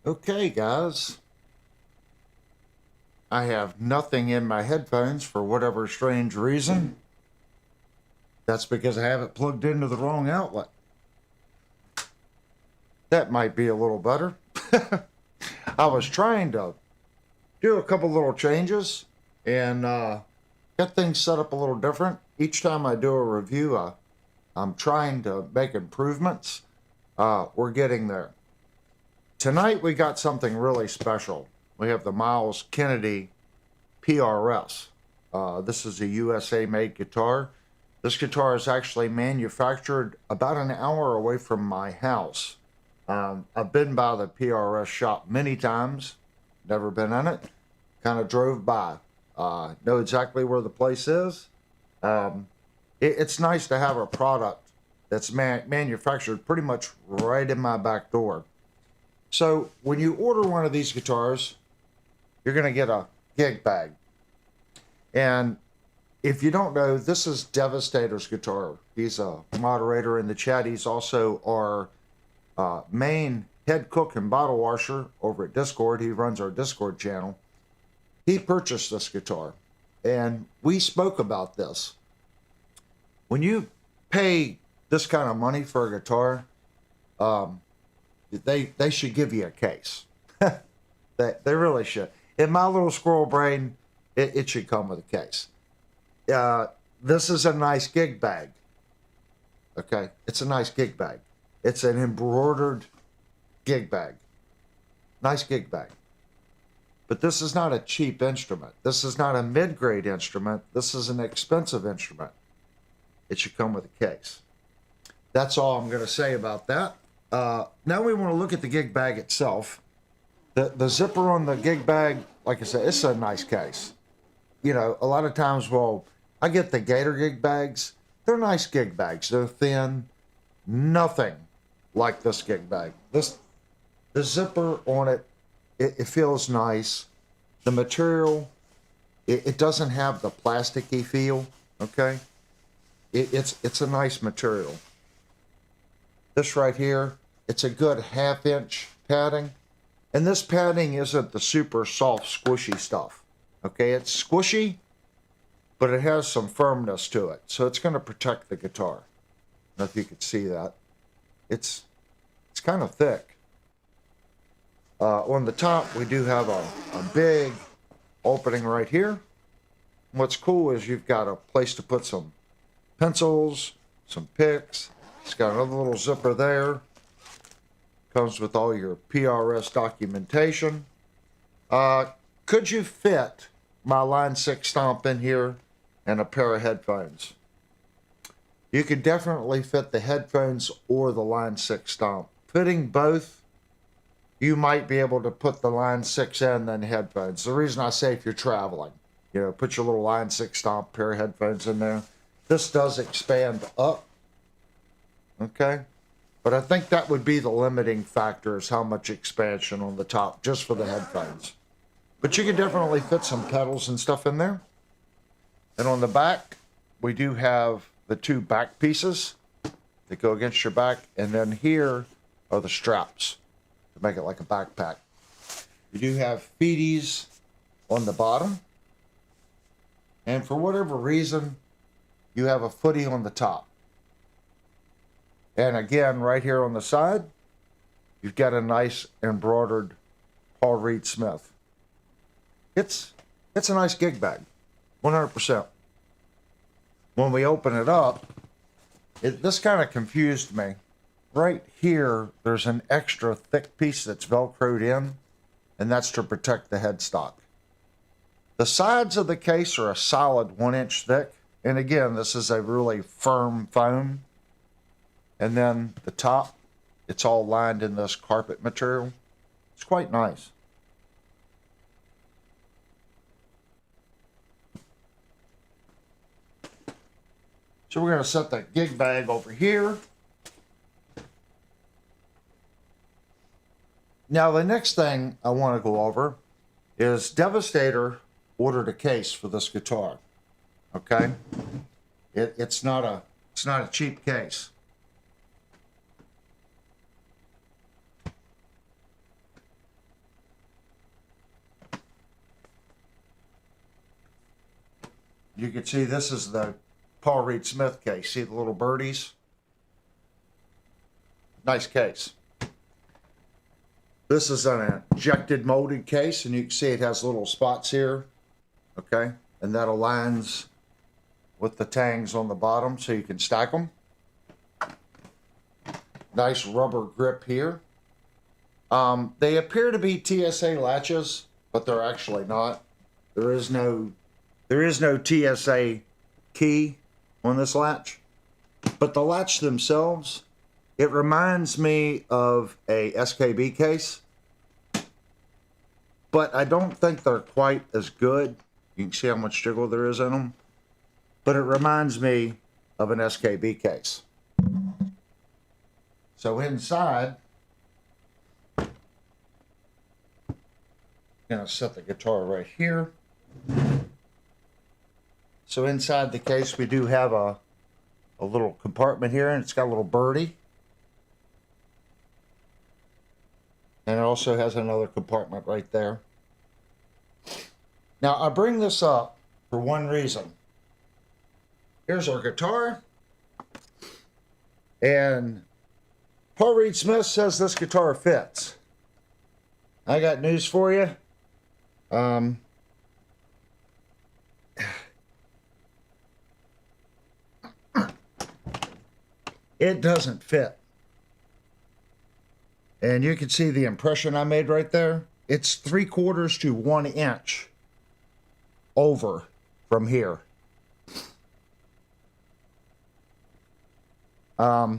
Okay, guys. I have nothing in my headphones for whatever strange reason. That's because I have it plugged into the wrong outlet. That might be a little better. I was trying to do a couple little changes and get things set up a little different. Each time I do a review, I'm trying to make improvements. We're getting there. Tonight we got something really special. We have the Myles Kennedy PRS. This is a USA-made guitar. This guitar is actually manufactured about an hour away from my house. I've been by the PRS shop many times, never been in it, kind of drove by. Know exactly where the place is. It's nice to have a product that's manufactured pretty much right in my back door. So when you order one of these guitars, you're going to get a gig bag. And if you don't know, this is Devastator's guitar. He's a moderator in the chat. He's also our main head cook and bottle washer over at Discord. He runs our Discord channel. He purchased this guitar, and we spoke about this. When you pay this kind of money for a guitar, they should give you a case. They really should. In my little squirrel brain, it should come with a case. This is a nice gig bag. Okay, it's a nice gig bag. It's an embroidered gig bag. Nice gig bag. But this is not a cheap instrument. This is not a mid-grade instrument. This is an expensive instrument. It should come with a case. That's all I'm going to say about that. Now we want to look at the gig bag itself. The zipper on the gig bag, like I said, it's a nice case. You know, a lot of times, I get the Gator gig bags. They're nice gig bags. They're thin. Nothing like this gig bag. The zipper on it, it feels nice. The material, it doesn't have the plasticky feel, okay? It's a nice material. This right here, it's a good 1/2 inch padding. And this padding isn't the super soft, squishy stuff. Okay, it's squishy, but it has some firmness to it. So it's going to protect the guitar. I don't know if you could see that. It's kind of thick. On the top, we do have a big opening right here. What's cool is you've got a place to put some pencils, some picks. It's got another little zipper there. Comes with all your PRS documentation. Could you fit my Line 6 stomp in here and a pair of headphones? You could definitely fit the headphones or the Line 6 stomp. Fitting both, you might be able to put the Line 6 in and then headphones. The reason I say if you're traveling, you know, put your little Line 6 stomp pair of headphones in there. This does expand up. Okay. But I think that would be the limiting factor, is how much expansion on the top, just for the headphones. But you can definitely fit some pedals and stuff in there. And on the back, we do have the 2 back pieces that go against your back. And then here are the straps to make it like a backpack. You do have feeties on the bottom. And for whatever reason, you have a footy on the top. And again, right here on the side, you've got a nice embroidered Paul Reed Smith. It's a nice gig bag, 100%. When we open it up, this kind of confused me. Right here, there's an extra thick piece that's Velcroed in, and that's to protect the headstock. The sides of the case are a solid 1 inch thick. And again, this is a really firm foam. And then the top, it's all lined in this carpet material. It's quite nice. So we're going to set that gig bag over here. Now the next thing I want to go over is Devastator ordered a case for this guitar. Okay? It's not a cheap case. You can see this is the Paul Reed Smith case. See the little birdies? Nice case. This is an injected molded case, and you can see it has little spots here. Okay, and that aligns with the tangs on the bottom so you can stack them. Nice rubber grip here. They appear to be TSA latches, but they're actually not. There is no TSA key on this latch. But the latch themselves, it reminds me of a SKB case, but I don't think they're quite as good. You can see how much jiggle there is in them. But it reminds me of an SKB case. So inside, I'm gonna set the guitar right here. So inside the case, we do have a little compartment here, and it's got a little birdie. And it also has another compartment right there. Now, I bring this up for one reason. Here's our guitar. And Paul Reed Smith says this guitar fits. I got news for you. It doesn't fit. And you can see the impression I made right there. It's 3/4 to 1 inch over from here. I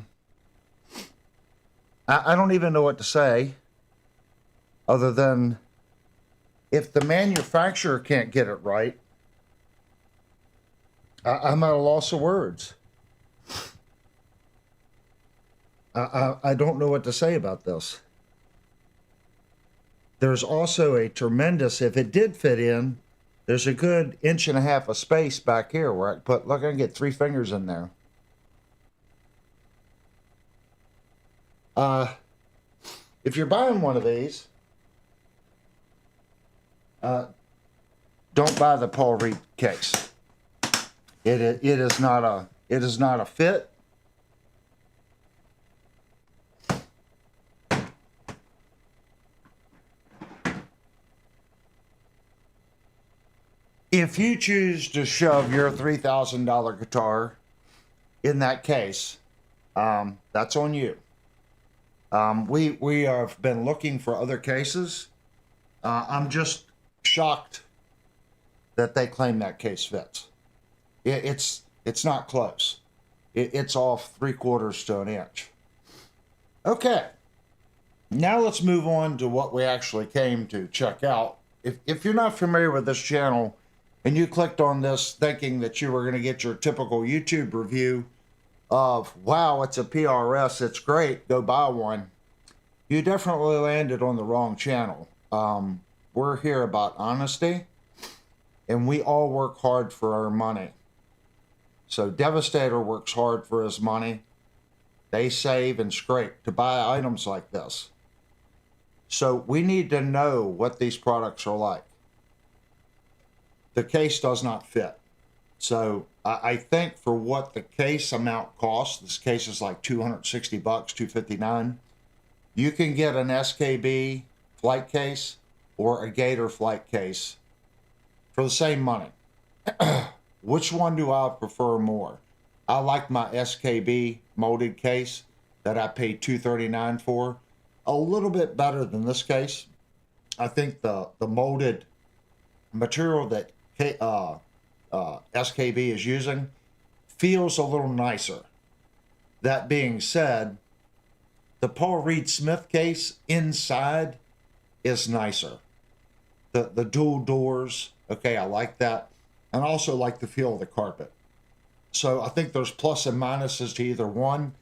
don't even know what to say other than if the manufacturer can't get it right, I'm at a loss of words. I don't know what to say about this. There's also a tremendous, if it did fit in, there's a good 1.5 inches of space back here where I can put, look, I can get 3 fingers in there. If you're buying one of these, don't buy the Paul Reed case. It is not a fit. If you choose to shove your $3,000 guitar in that case, that's on you. We have been looking for other cases. I'm just shocked that they claim that case fits. It's not close. It's off 3/4 to 1 inch. Okay, now let's move on to what we actually came to check out. If you're not familiar with this channel and you clicked on this thinking that you were going to get your typical YouTube review of, wow, it's a PRS, it's great, go buy one, you definitely landed on the wrong channel. We're here about honesty, and we all work hard for our money. So Devastator works hard for his money. They save and scrape to buy items like this. So we need to know what these products are like. The case does not fit. So I think for what the case amount costs, this case is like $260, $259. You can get an SKB flight case or a Gator flight case for the same money. Which one do I prefer more? I like my SKB molded case that I paid $239 for a little bit better than this case. I think the molded material that SKB is using feels a little nicer. That being said, the Paul Reed Smith case inside is nicer. The dual doors, okay, I like that. And I also like the feel of the carpet. So I think there's plus and minuses to either one.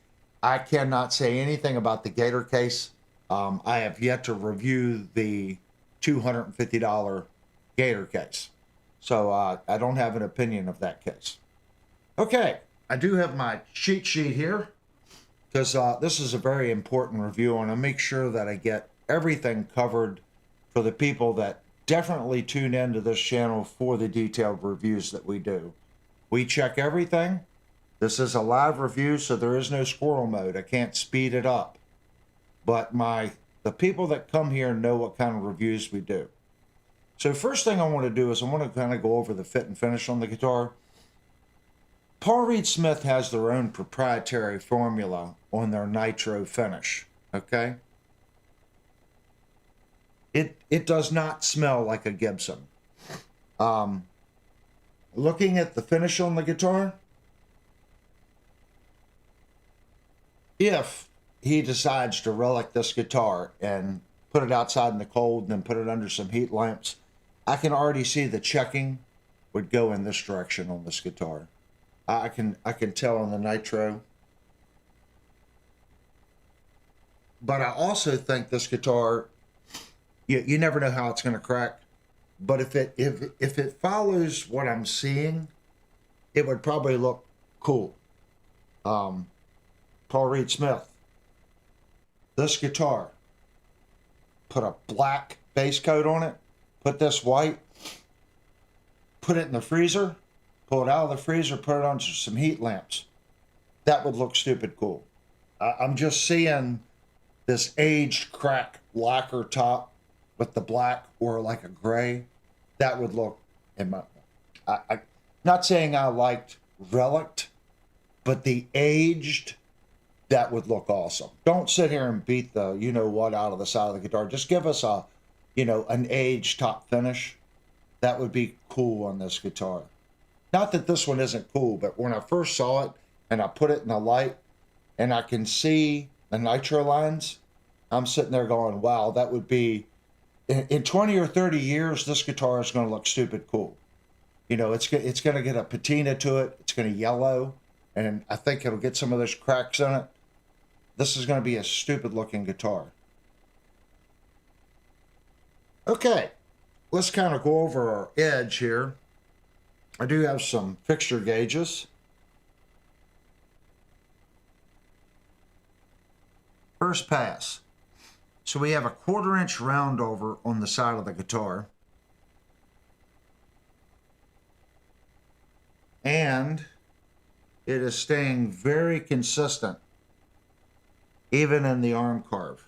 I cannot say anything about the Gator case. I have yet to review the $250 Gator case. So I don't have an opinion of that case. Okay, I do have my cheat sheet here because this is a very important review, and I'll make sure that I get everything covered for the people that definitely tune into this channel for the detailed reviews that we do. We check everything. This is a live review, so there is no squirrel mode. I can't speed it up. But the people that come here know what kind of reviews we do. So first thing I want to do is I want to kind of go over the fit and finish on the guitar. Paul Reed Smith has their own proprietary formula on their Nitro finish, okay? It does not smell like a Gibson. Looking at the finish on the guitar, if he decides to relic this guitar and put it outside in the cold and then put it under some heat lamps, I can already see the checking would go in this direction on this guitar. I can tell on the Nitro. But I also think this guitar, you never know how it's going to crack. But if it follows what I'm seeing, it would probably look cool. Paul Reed Smith. This guitar, put a black base coat on it, put this white, put it in the freezer, pull it out of the freezer, put it onto some heat lamps. That would look stupid cool. I'm just seeing this aged crack lacquer top with the black or like a gray. That would look, I not saying I liked relic, but the aged, that would look awesome. Don't sit here and beat the you-know-what out of the side of the guitar. Just give us an aged top finish. That would be cool on this guitar. Not that this one isn't cool, but when I first saw it and I put it in the light and I can see the Nitro lines, I'm sitting there going, wow, that would be, in 20 or 30 years, this guitar is going to look stupid cool. It's going to get a patina to it. It's going to yellow, and I think it'll get some of those cracks in it. This is going to be a stupid looking guitar. Okay, let's kind of go over our edge here. I do have some fixture gauges. First pass. So we have a 1/4 inch round over on the side of the guitar. And it is staying very consistent, even in the arm carve.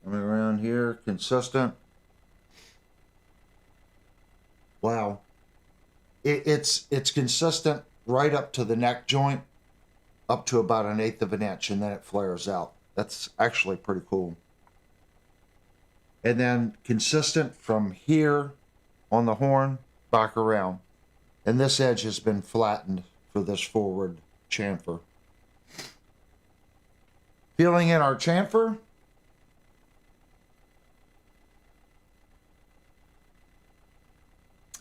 Coming around here, consistent. Wow. It's consistent right up to the neck joint, up to about 1/8 of an inch, and then it flares out. That's actually pretty cool. And then consistent from here on the horn back around. And this edge has been flattened for this forward chamfer. Feeling in our chamfer.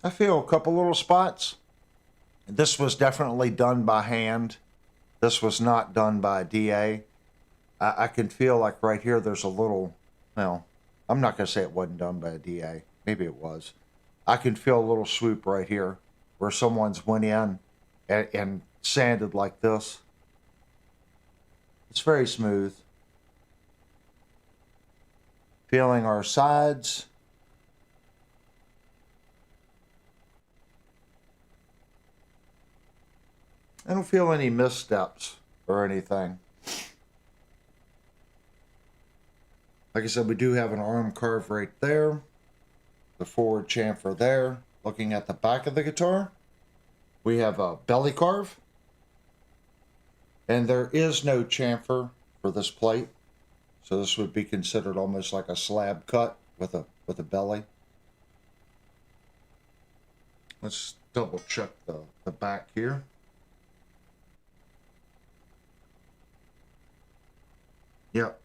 I feel a couple little spots. This was definitely done by hand. This was not done by a DA. I can feel like right here there's a little, well, I'm not going to say it wasn't done by a DA. Maybe it was. I can feel a little swoop right here where someone's went in and sanded like this. It's very smooth. Feeling our sides. I don't feel any missteps or anything. Like I said, we do have an arm carve right there. The forward chamfer there. Looking at the back of the guitar, we have a belly carve. And there is no chamfer for this plate. So this would be considered almost like a slab cut with a belly. Let's double check the back here. Yep,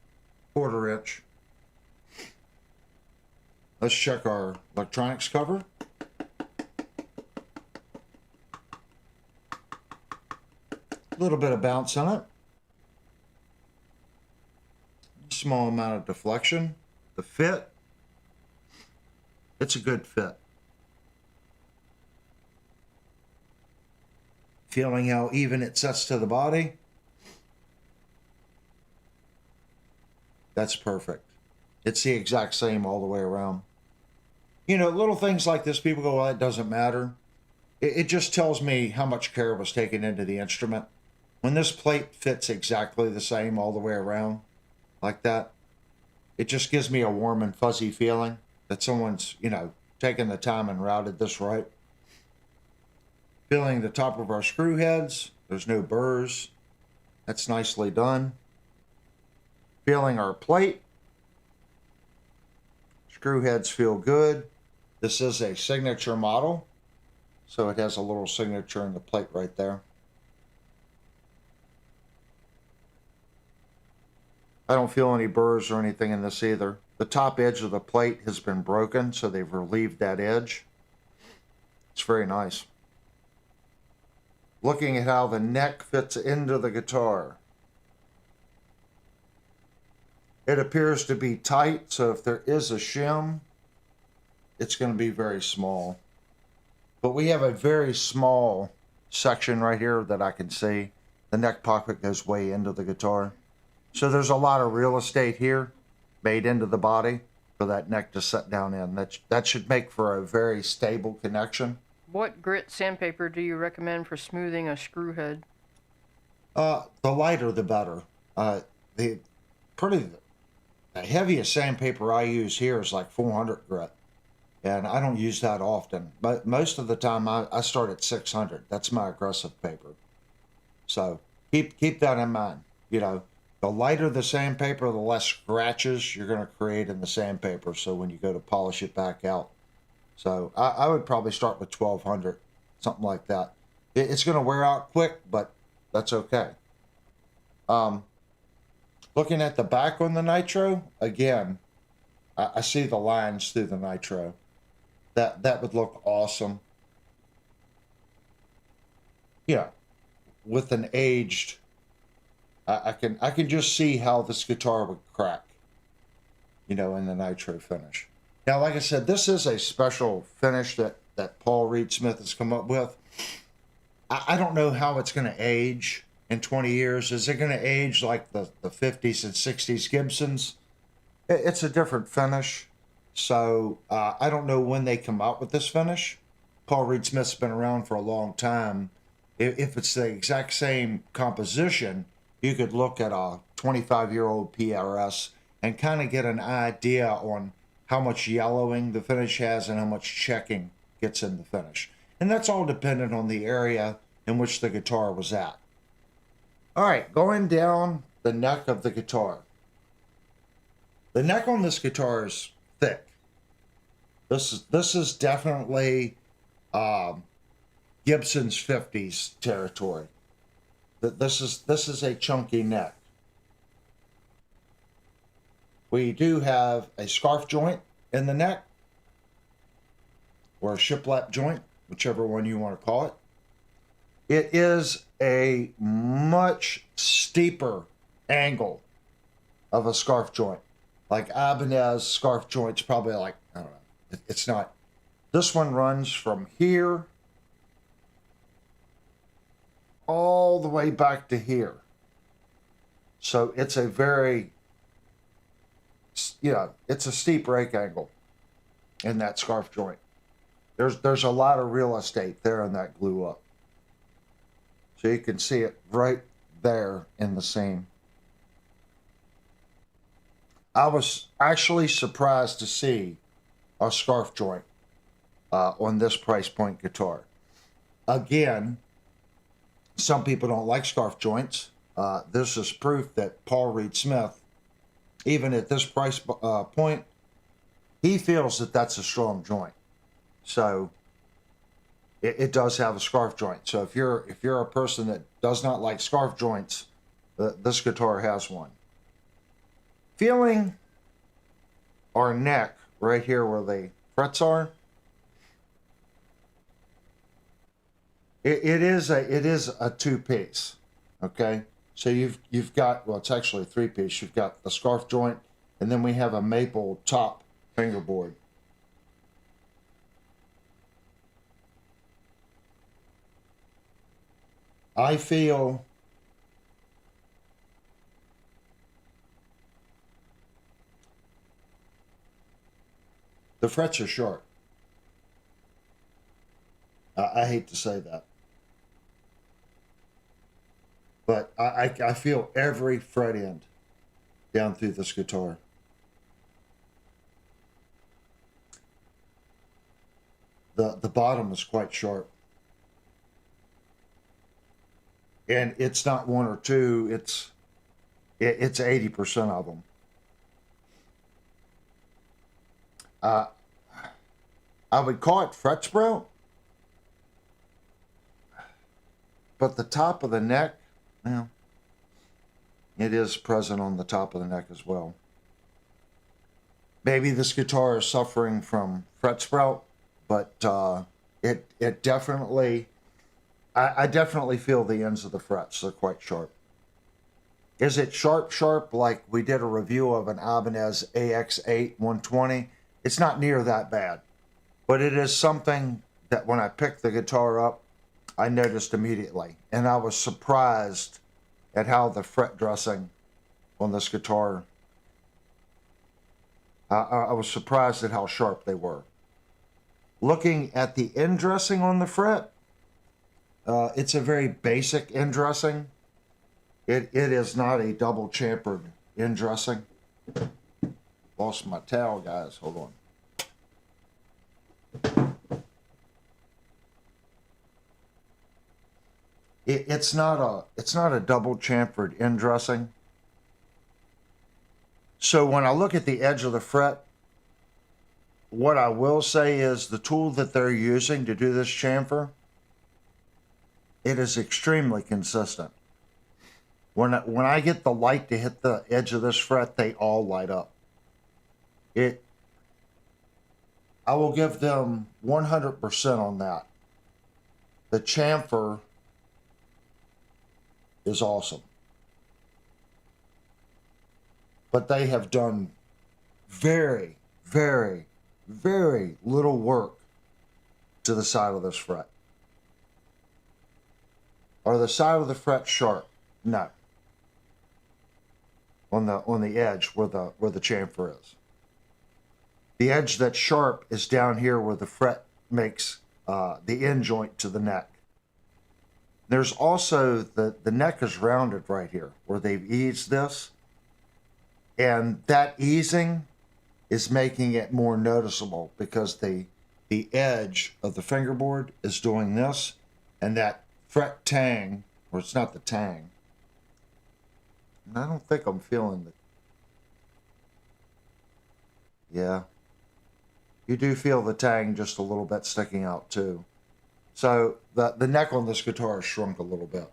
1/4 inch. Let's check our electronics cover. A little bit of bounce in it. Small amount of deflection. The fit, it's a good fit. Feeling how even it sets to the body. That's perfect. It's the exact same all the way around. You know, little things like this, people go, well, that doesn't matter. It just tells me how much care was taken into the instrument. When this plate fits exactly the same all the way around, like that, it just gives me a warm and fuzzy feeling that someone's, you know, taken the time and routed this right. Feeling the top of our screw heads, there's no burrs. That's nicely done. Feeling our plate. Screw heads feel good. This is a signature model, so it has a little signature in the plate right there. I don't feel any burrs or anything in this either. The top edge of the plate has been broken, so they've relieved that edge. It's very nice. Looking at how the neck fits into the guitar. It appears to be tight, so if there is a shim, it's going to be very small. But we have a very small section right here that I can see. The neck pocket goes way into the guitar. So there's a lot of real estate here made into the body for that neck to set down in. That should make for a very stable connection. What grit sandpaper do you recommend for smoothing a screw head? The lighter the better. The heaviest sandpaper I use here is like 400 grit. And I don't use that often. But most of the time I start at 600. That's my aggressive paper. So keep that in mind. You know, the lighter the sandpaper, the less scratches you're going to create in the sandpaper. So when you go to polish it back out. So I would probably start with 1200, something like that. It's going to wear out quick, but that's okay. Looking at the back on the Nitro, again, I see the lines through the Nitro. That would look awesome. Yeah, with an aged, I can just see how this guitar would crack, you know, in the Nitro finish. Now, like I said, this is a special finish that Paul Reed Smith has come up with. I don't know how it's going to age in 20 years. Is it going to age like the 50s and 60s Gibsons? It's a different finish. So I don't know when they come out with this finish. Paul Reed Smith's been around for a long time. If it's the exact same composition, you could look at a 25-year-old PRS and kind of get an idea on how much yellowing the finish has and how much checking gets in the finish. And that's all dependent on the area in which the guitar was at. All right, going down the neck of the guitar. The neck on this guitar is thick. This is definitely Gibson's 50s territory. This is a chunky neck. We do have a scarf joint in the neck, or a shiplap joint, whichever one you want to call it. It is a much steeper angle of a scarf joint. Like Ibanez scarf joint's probably like, I don't know, it's not. This one runs from here all the way back to here. So it's a very, you know, it's a steep rake angle in that scarf joint. There's a lot of real estate there in that glue up. So you can see it right there in the seam. I was actually surprised to see a scarf joint on this price point guitar. Again, some people don't like scarf joints. This is proof that Paul Reed Smith, even at this price point, he feels that that's a strong joint. So it does have a scarf joint. So if you're a person that does not like scarf joints, this guitar has one. Feeling our neck right here where the frets are, it is a two-piece. Okay, so you've got, well, it's actually a three-piece. You've got the scarf joint, and then we have a maple top fingerboard. I feel the frets are short. I hate to say that. But I feel every fret end down through this guitar. The bottom is quite sharp. And it's not one or two, it's 80% of them. I would call it fret sprout, but the top of the neck, well, it is present on the top of the neck as well. Maybe this guitar is suffering from fret sprout, but it definitely, I definitely feel the ends of the frets. They're quite sharp. Is it sharp like we did a review of an Ibanez AX8 120? It's not near that bad, but it is something that when I picked the guitar up, I noticed immediately, and I was surprised at how the fret dressing on this guitar, I was surprised at how sharp they were. Looking at the end dressing on the fret, it's a very basic end dressing. It is not a double chamfered end dressing. Lost my towel, guys. Hold on. It's not a double chamfered end dressing. So when I look at the edge of the fret, what I will say is the tool that they're using to do this chamfer, it is extremely consistent. When I get the light to hit the edge of this fret, they all light up. I will give them 100% on that. The chamfer is awesome. But they have done very, very, very little work to the side of this fret. Are the side of the fret sharp? No. On the edge where the chamfer is. The edge that's sharp is down here where the fret makes the end joint to the neck. There's also the neck is rounded right here where they've eased this. And that easing is making it more noticeable because the edge of the fingerboard is doing this, and that fret tang, or it's not the tang. And I don't think I'm feeling the. Yeah. You do feel the tang just a little bit sticking out too. So the neck on this guitar has shrunk a little bit.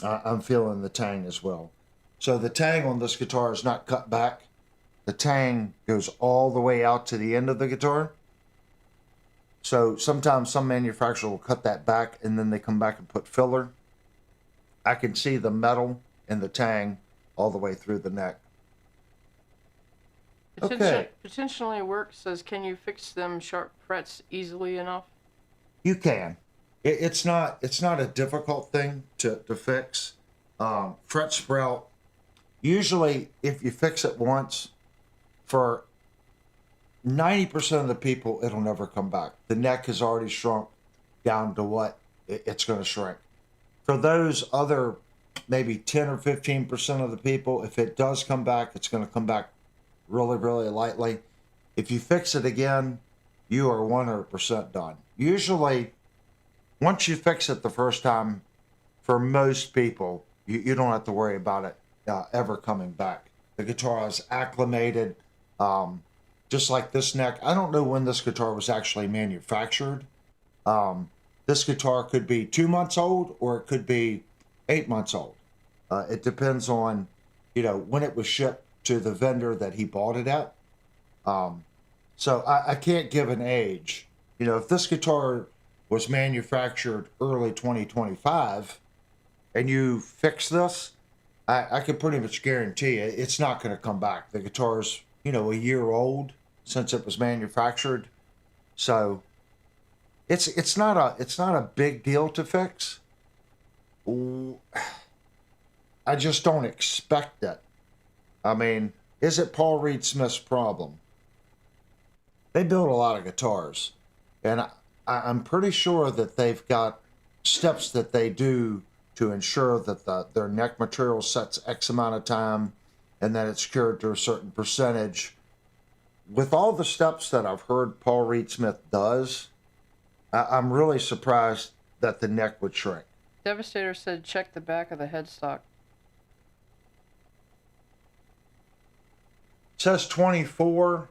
I'm feeling the tang as well. So the tang on this guitar is not cut back. The tang goes all the way out to the end of the guitar. So sometimes some manufacturer will cut that back and then they come back and put filler. I can see the metal and the tang all the way through the neck. Okay. Potentially work says, can you fix them sharp frets easily enough? You can. It's not a difficult thing to fix. Fret sprout, usually if you fix it once, for 90% of the people, it'll never come back. The neck has already shrunk down to what it's going to shrink. For those other maybe 10 or 15% of the people, if it does come back, it's going to come back really, really lightly. If you fix it again, you are 100% done. Usually, once you fix it the first time, for most people, you don't have to worry about it ever coming back. The guitar is acclimated, just like this neck. I don't know when this guitar was actually manufactured. This guitar could be 2 months old or it could be 8 months old. It depends on, when it was shipped to the vendor that he bought it at. So I can't give an age. If this guitar was manufactured early 2025 and you fix this, I can pretty much guarantee you it's not going to come back. The guitar's, a year old since it was manufactured. So it's not a big deal to fix. I just don't expect it. I mean, is it Paul Reed Smith's problem? They build a lot of guitars. And I'm pretty sure that they've got steps that they do to ensure that their neck material sets X amount of time and that it's cured to a certain percentage. With all the steps that I've heard Paul Reed Smith does, I'm really surprised that the neck would shrink. Devastator said check the back of the headstock. It says 24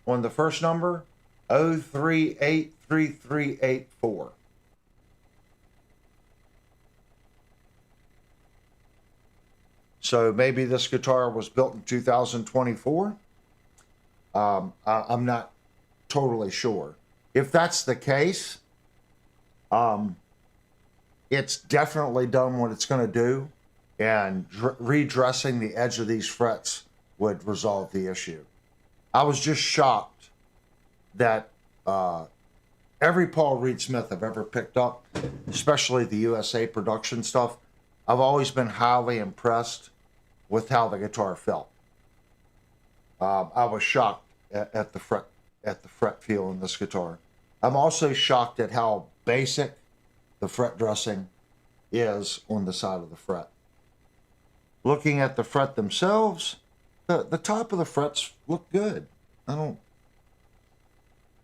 on the first number, 0383384. So maybe this guitar was built in 2024. I'm not totally sure. If that's the case, it's definitely done what it's going to do, and redressing the edge of these frets would resolve the issue. I was just shocked that every Paul Reed Smith I've ever picked up, especially the USA production stuff, I've always been highly impressed with how the guitar felt. I was shocked at the fret feel in this guitar. I'm also shocked at how basic the fret dressing is on the side of the fret. Looking at the fret themselves, the top of the frets look good.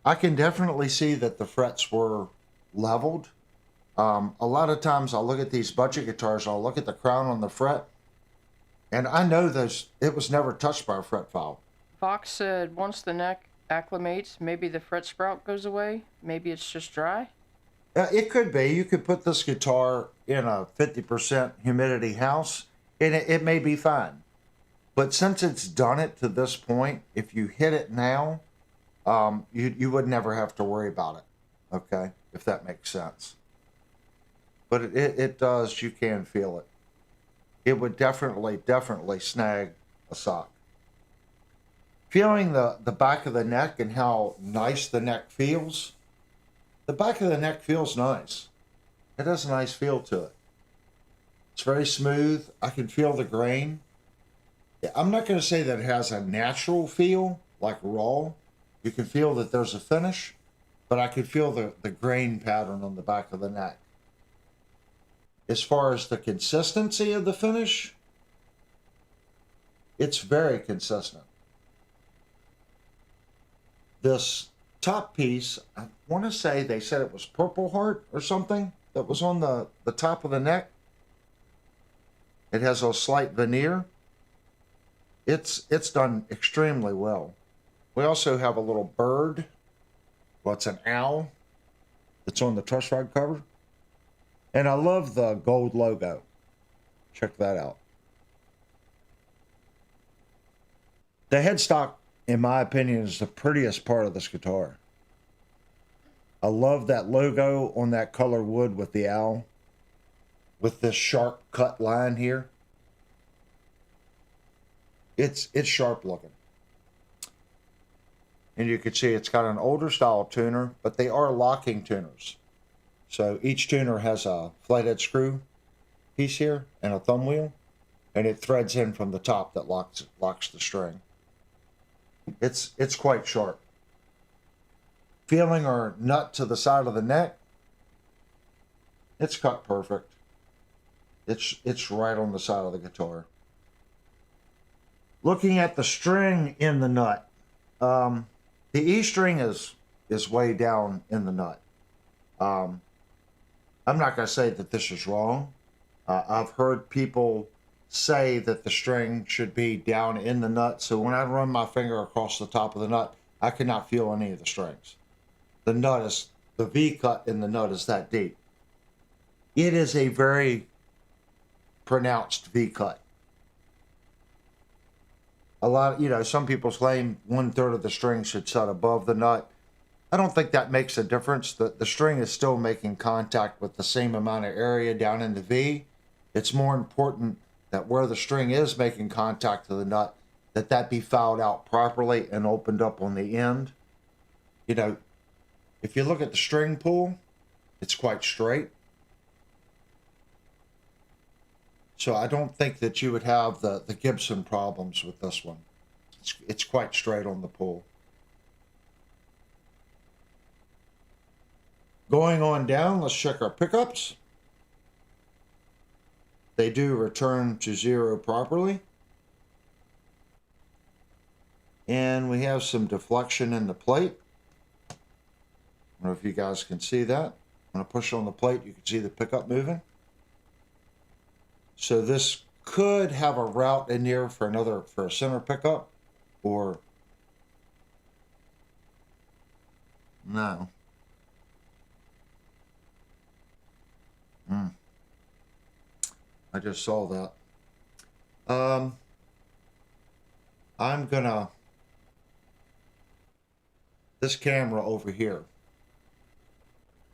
I can definitely see that the frets were leveled. A lot of times I'll look at these budget guitars, I'll look at the crown on the fret, and I know it was never touched by a fret file. Fox said once the neck acclimates, maybe the fret sprout goes away. Maybe it's just dry. It could be. You could put this guitar in a 50% humidity house, and it may be fine. But since it's done it to this point, if you hit it now, you would never have to worry about it. Okay, if that makes sense. But it does. You can feel it. It would definitely snag a sock. Feeling the back of the neck and how nice the neck feels. The back of the neck feels nice. It has a nice feel to it. It's very smooth. I can feel the grain. I'm not going to say that it has a natural feel, like raw. You can feel that there's a finish, but I can feel the grain pattern on the back of the neck. As far as the consistency of the finish, it's very consistent. This top piece, I want to say they said it was Purple Heart or something that was on the top of the neck. It has a slight veneer. It's done extremely well. We also have a little bird. Well, it's an owl that's on the truss rod cover. And I love the gold logo. Check that out. The headstock, in my opinion, is the prettiest part of this guitar. I love that logo on that color wood with the owl, with this sharp cut line here. It's sharp looking. And you can see it's got an older style tuner, but they are locking tuners. So each tuner has a flathead screw piece here and a thumb wheel, and it threads in from the top that locks the string. It's quite sharp. Feeling our nut to the side of the neck, it's cut perfect. It's right on the side of the guitar. Looking at the string in the nut, the E string is way down in the nut. I'm not going to say that this is wrong. I've heard people say that the string should be down in the nut, so when I run my finger across the top of the nut, I cannot feel any of the strings. The V cut in the nut is that deep. It is a very pronounced V cut. Some people claim 1/3 of the string should set above the nut. I don't think that makes a difference. The string is still making contact with the same amount of area down in the V. It's more important that where the string is making contact to the nut, that be filed out properly and opened up on the end. If you look at the string pull, it's quite straight. So I don't think that you would have the Gibson problems with this one. It's quite straight on the pull. Going on down, let's check our pickups. They do return to 0 properly. And we have some deflection in the plate. I don't know if you guys can see that. When I push on the plate, you can see the pickup moving. So this could have a route in here for a center pickup, or no. I just saw that. I'm gonna, this camera over here,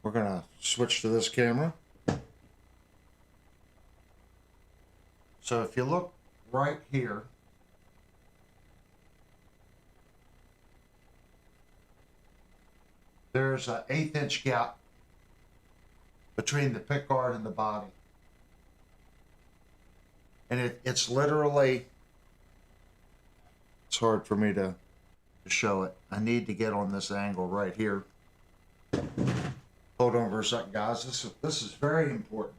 we're gonna switch to this camera. So if you look right here, there's an 1/8 inch gap between the pickguard and the body. And it's literally, it's hard for me to show it. I need to get on this angle right here. Hold on for a second, guys. This is very important.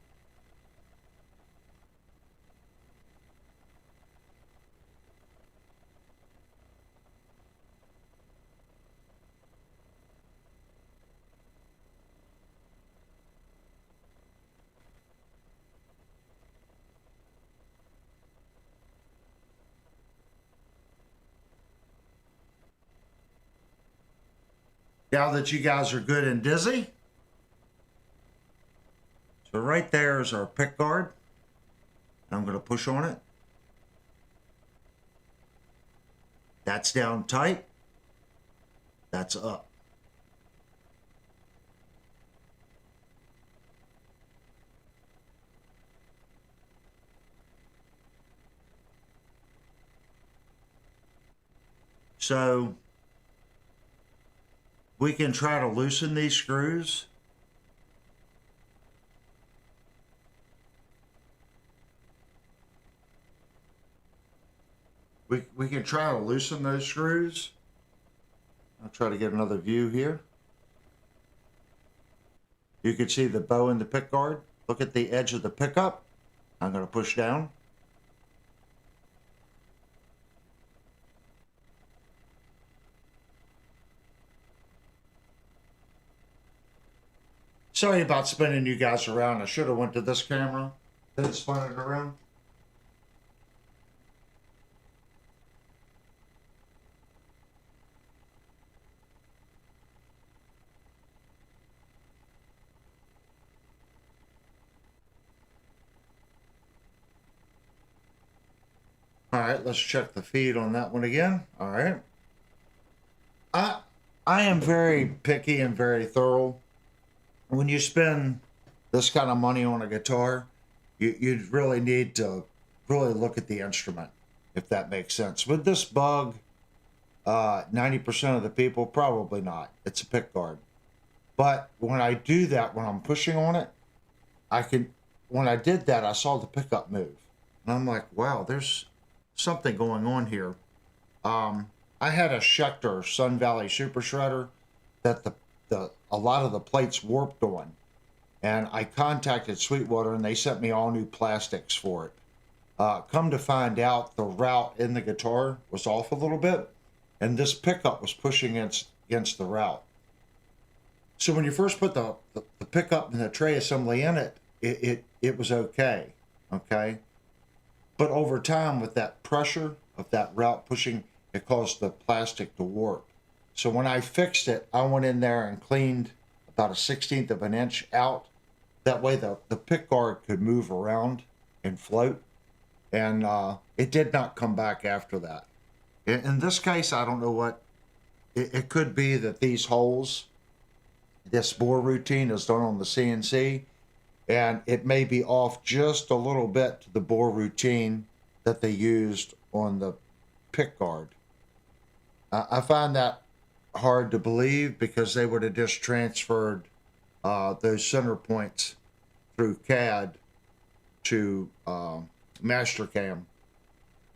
Now that you guys are good and dizzy, so right there is our pickguard. I'm going to push on it. That's down tight. That's up. So we can try to loosen these screws. We can try to loosen those screws. I'll try to get another view here. You can see the bow in the pickguard. Look at the edge of the pickup. I'm going to push down. Sorry about spinning you guys around. I should have went to this camera, then spun it around. All right, let's check the feed on that one again. All right. I am very picky and very thorough. When you spend this kind of money on a guitar, you really need to really look at the instrument, if that makes sense. With this bug, 90% of the people, probably not. It's a pickguard. But when I do that, when I'm pushing on it, when I did that, I saw the pickup move. And I'm like, wow, there's something going on here. I had a Schecter Sun Valley Super Shredder that a lot of the plates warped on, and I contacted Sweetwater and they sent me all new plastics for it. Come to find out, the route in the guitar was off a little bit, and this pickup was pushing against the route. So when you first put the pickup and the tray assembly in it was okay, but over time, with that pressure of that route pushing, it caused the plastic to warp. So when I fixed it, I went in there and cleaned about 1/16 of an inch out. That way the pickguard could move around and float. And it did not come back after that. In this case, I don't know what, it could be that these holes, this bore routine is done on the CNC, and it may be off just a little bit to the bore routine that they used on the pickguard. I find that hard to believe, because they would have just transferred those center points through CAD to Mastercam.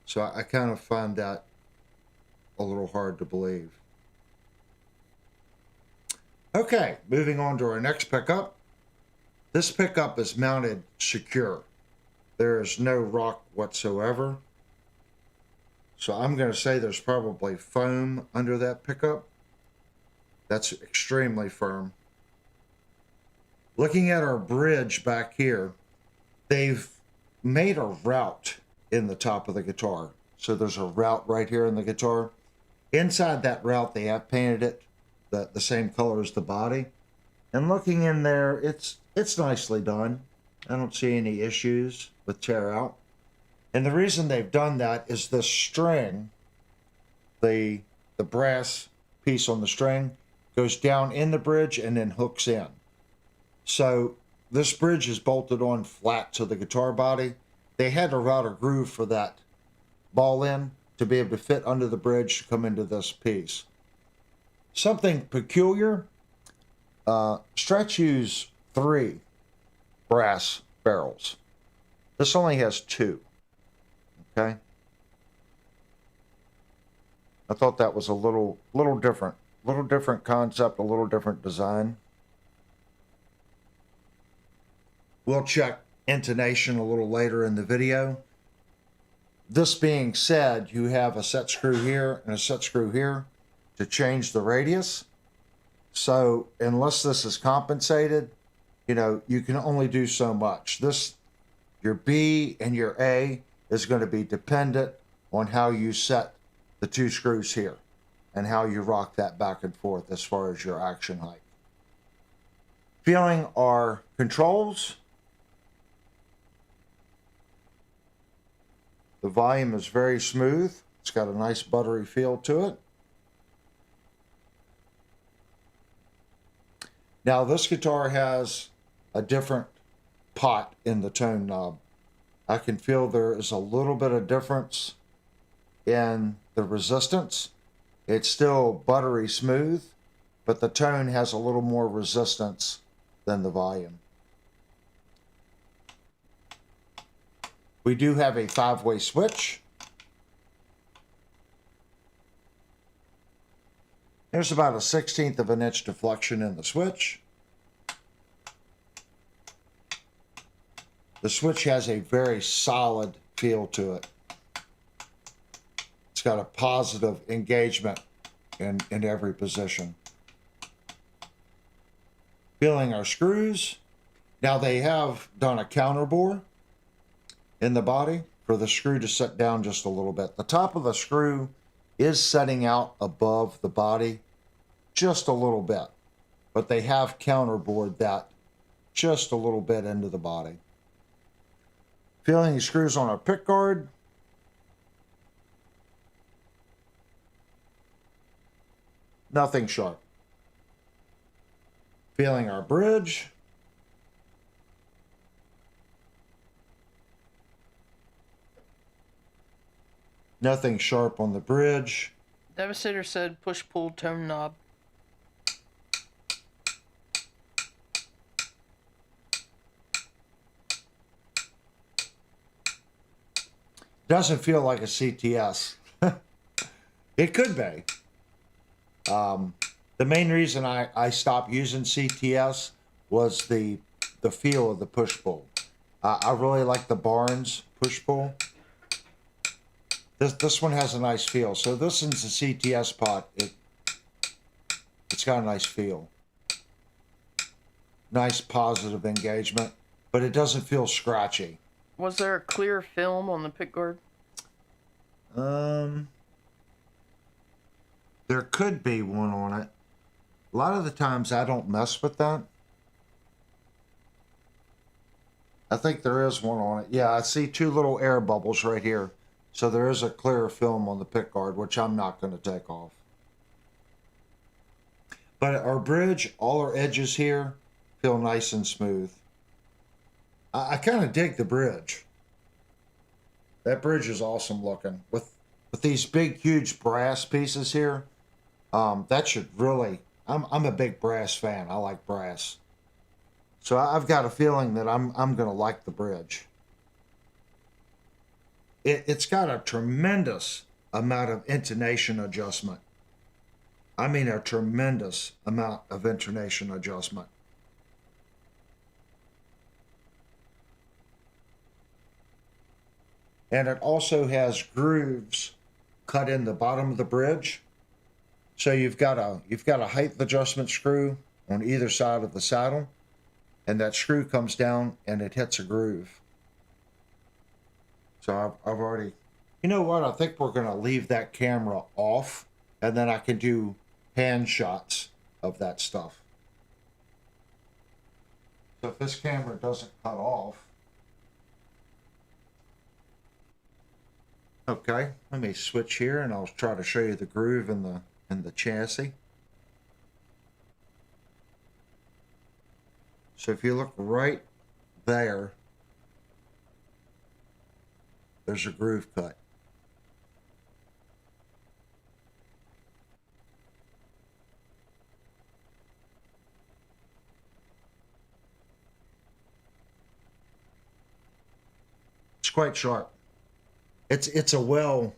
So I kind of find that a little hard to believe. Okay, moving on to our next pickup. This pickup is mounted secure. There is no rock whatsoever. So I'm going to say there's probably foam under that pickup. That's extremely firm. Looking at our bridge back here, they've made a route in the top of the guitar. So there's a route right here in the guitar. Inside that route, they have painted it the same color as the body. And looking in there, it's nicely done. I don't see any issues with tear out. And the reason they've done that is the string, the brass piece on the string, goes down in the bridge and then hooks in. So this bridge is bolted on flat to the guitar body. They had to route a groove for that ball in to be able to fit under the bridge to come into this piece. Something peculiar, Stretch used 3 brass barrels. This only has 2. Okay. I thought that was a little different concept, a little different design. We'll check intonation a little later in the video. This being said, you have a set screw here and a set screw here to change the radius. So unless this is compensated, you can only do so much. Your B and your A is going to be dependent on how you set the 2 screws here and how you rock that back and forth as far as your action height. Feeling our controls. The volume is very smooth. It's got a nice buttery feel to it. Now this guitar has a different pot in the tone knob. I can feel there is a little bit of difference in the resistance. It's still buttery smooth, but the tone has a little more resistance than the volume. We do have a 5-way switch. There's about a 1/16 of an inch deflection in the switch. The switch has a very solid feel to it. It's got a positive engagement in every position. Feeling our screws. Now they have done a counter bore in the body for the screw to set down just a little bit. The top of the screw is setting out above the body just a little bit, but they have counterbored that just a little bit into the body. Feeling the screws on our pickguard. Nothing sharp. Feeling our bridge. Nothing sharp on the bridge. Devastator said push-pull tone knob. Doesn't feel like a CTS. It could be. The main reason I stopped using CTS was the feel of the push-pull. I really like the Barnes push-pull. This one has a nice feel. So this is a CTS pot. It's got a nice feel. Nice positive engagement, but it doesn't feel scratchy. Was there a clear film on the pickguard? There could be one on it. A lot of the times I don't mess with that. I think there is one on it. Yeah, I see 2 little air bubbles right here. So there is a clear film on the pickguard, which I'm not going to take off. But our bridge, all our edges here feel nice and smooth. I kind of dig the bridge. That bridge is awesome looking. With these big, huge brass pieces here, that should really... I'm a big brass fan. I like brass. So I've got a feeling that I'm going to like the bridge. It's got a tremendous amount of intonation adjustment. I mean a tremendous amount of intonation adjustment. And it also has grooves cut in the bottom of the bridge. So you've got a height adjustment screw on either side of the saddle, and that screw comes down and it hits a groove. So I've already, you know what? I think we're going to leave that camera off, and then I can do hand shots of that stuff. So if this camera doesn't cut off, okay, let me switch here and I'll try to show you the groove in the chassis. So if you look right there, there's a groove cut. It's quite sharp. It's a well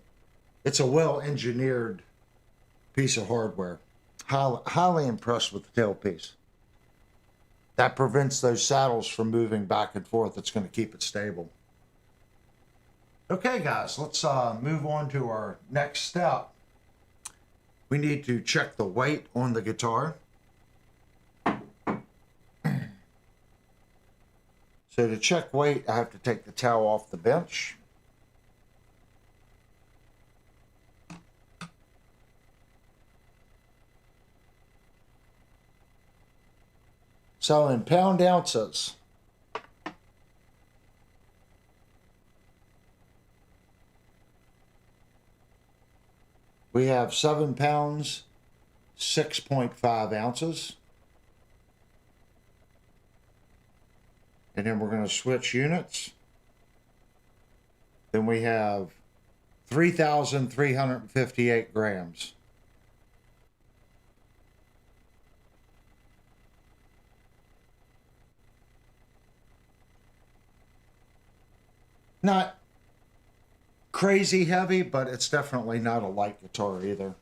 engineered piece of hardware. Highly impressed with the tailpiece. That prevents those saddles from moving back and forth. It's going to keep it stable. Okay, guys, let's move on to our next step. We need to check the weight on the guitar. So to check weight, I have to take the towel off the bench. So in pound ounces, we have 7 pounds, 6.5 ounces. And then we're going to switch units. Then we have 3,358 grams. Not crazy heavy, but it's definitely not a light guitar either.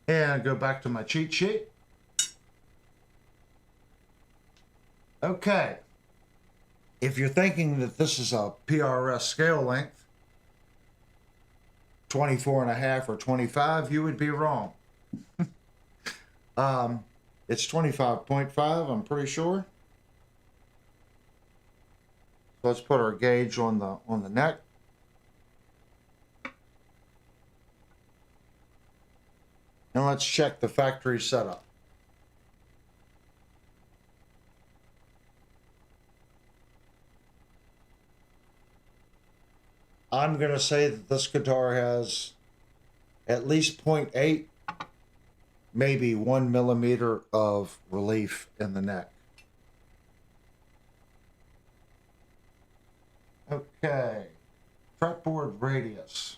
And go back to my cheat sheet. Okay. If you're thinking that this is a PRS scale length, 24.5 or 25, you would be wrong. It's 25.5, I'm pretty sure. So let's put our gauge on the neck. And let's check the factory setup. I'm going to say that this guitar has at least 0.8, maybe 1 millimeter of relief in the neck. Okay, fretboard radius.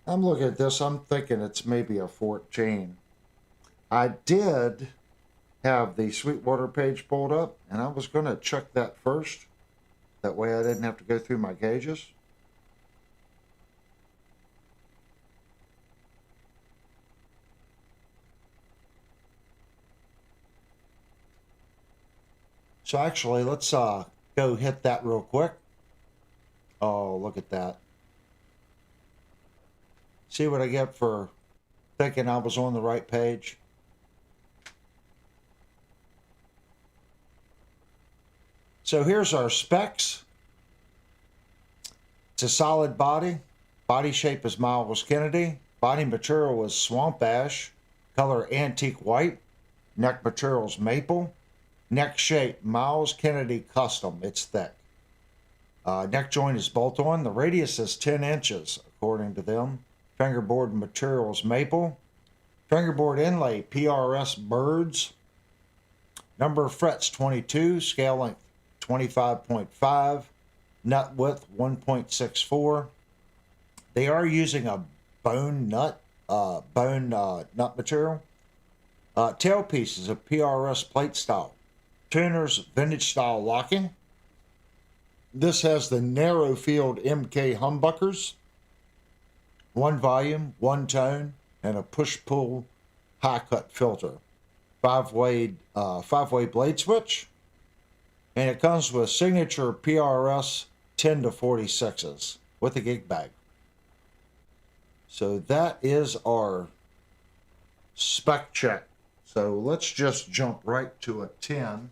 I'm looking at this, I'm thinking it's maybe a 14. I did have the Sweetwater page pulled up, and I was going to check that first. That way I didn't have to go through my gauges. So actually, let's go hit that real quick. Oh, look at that. See what I get for thinking I was on the right page? So here's our specs. It's a solid body. Body shape is Myles Kennedy. Body material is swamp ash. Color antique white. Neck material is maple. Neck shape, Myles Kennedy custom. It's thick. Neck joint is bolt-on. The radius is 10 inches, according to them. Fingerboard material is maple. Fingerboard inlay, PRS birds. Number of frets, 22. Scale length, 25.5. Nut width, 1.64. They are using a bone nut material. Tailpiece is a PRS plate style. Tuners, vintage style locking. This has the narrow field MK humbuckers, one volume, one tone, and a push-pull high-cut filter. Five-way blade switch, and it comes with signature PRS 10 to 46s with a gig bag. So that is our spec check. So let's just jump right to a 10.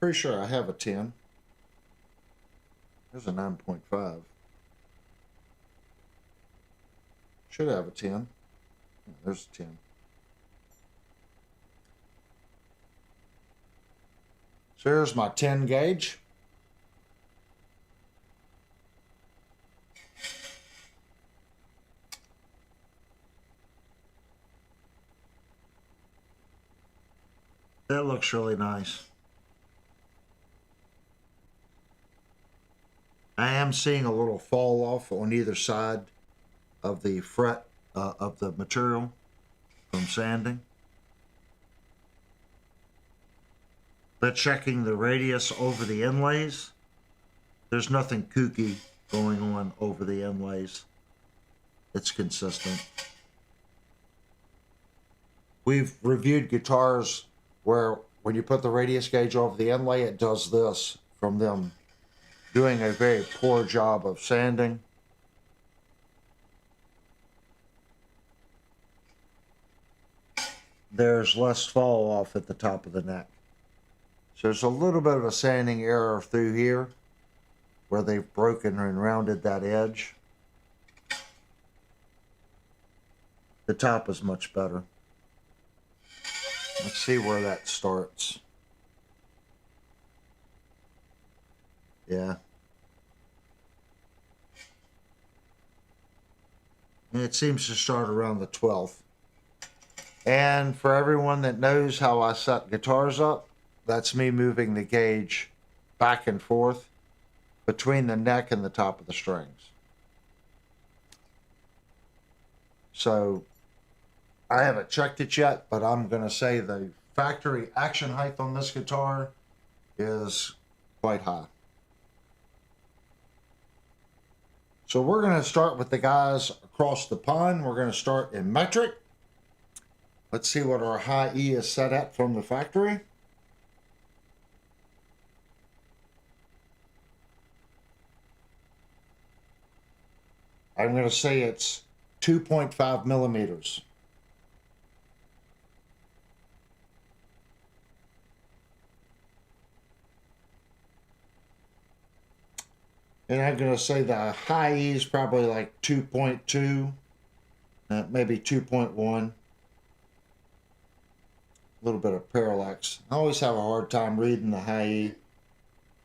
Pretty sure I have a 10. There's a 9.5. Should have a 10. There's a 10. So here's my 10 gauge. That looks really nice. I am seeing a little fall off on either side of the fret of the material from sanding. But checking the radius over the inlays, there's nothing kooky going on over the inlays. It's consistent. We've reviewed guitars where when you put the radius gauge over the inlay, it does this from them doing a very poor job of sanding. There's less fall off at the top of the neck. So there's a little bit of a sanding error through here where they've broken and rounded that edge. The top is much better. Let's see where that starts. Yeah. And it seems to start around the 12th. And for everyone that knows how I set guitars up, that's me moving the gauge back and forth between the neck and the top of the strings. So I haven't checked it yet, but I'm going to say the factory action height on this guitar is quite high. So we're going to start with the guys across the pond. We're going to start in metric. Let's see what our high E is set at from the factory. I'm going to say it's 2.5 millimeters. And I'm going to say the high E is probably like 2.2, maybe 2.1. A little bit of parallax. I always have a hard time reading the high E.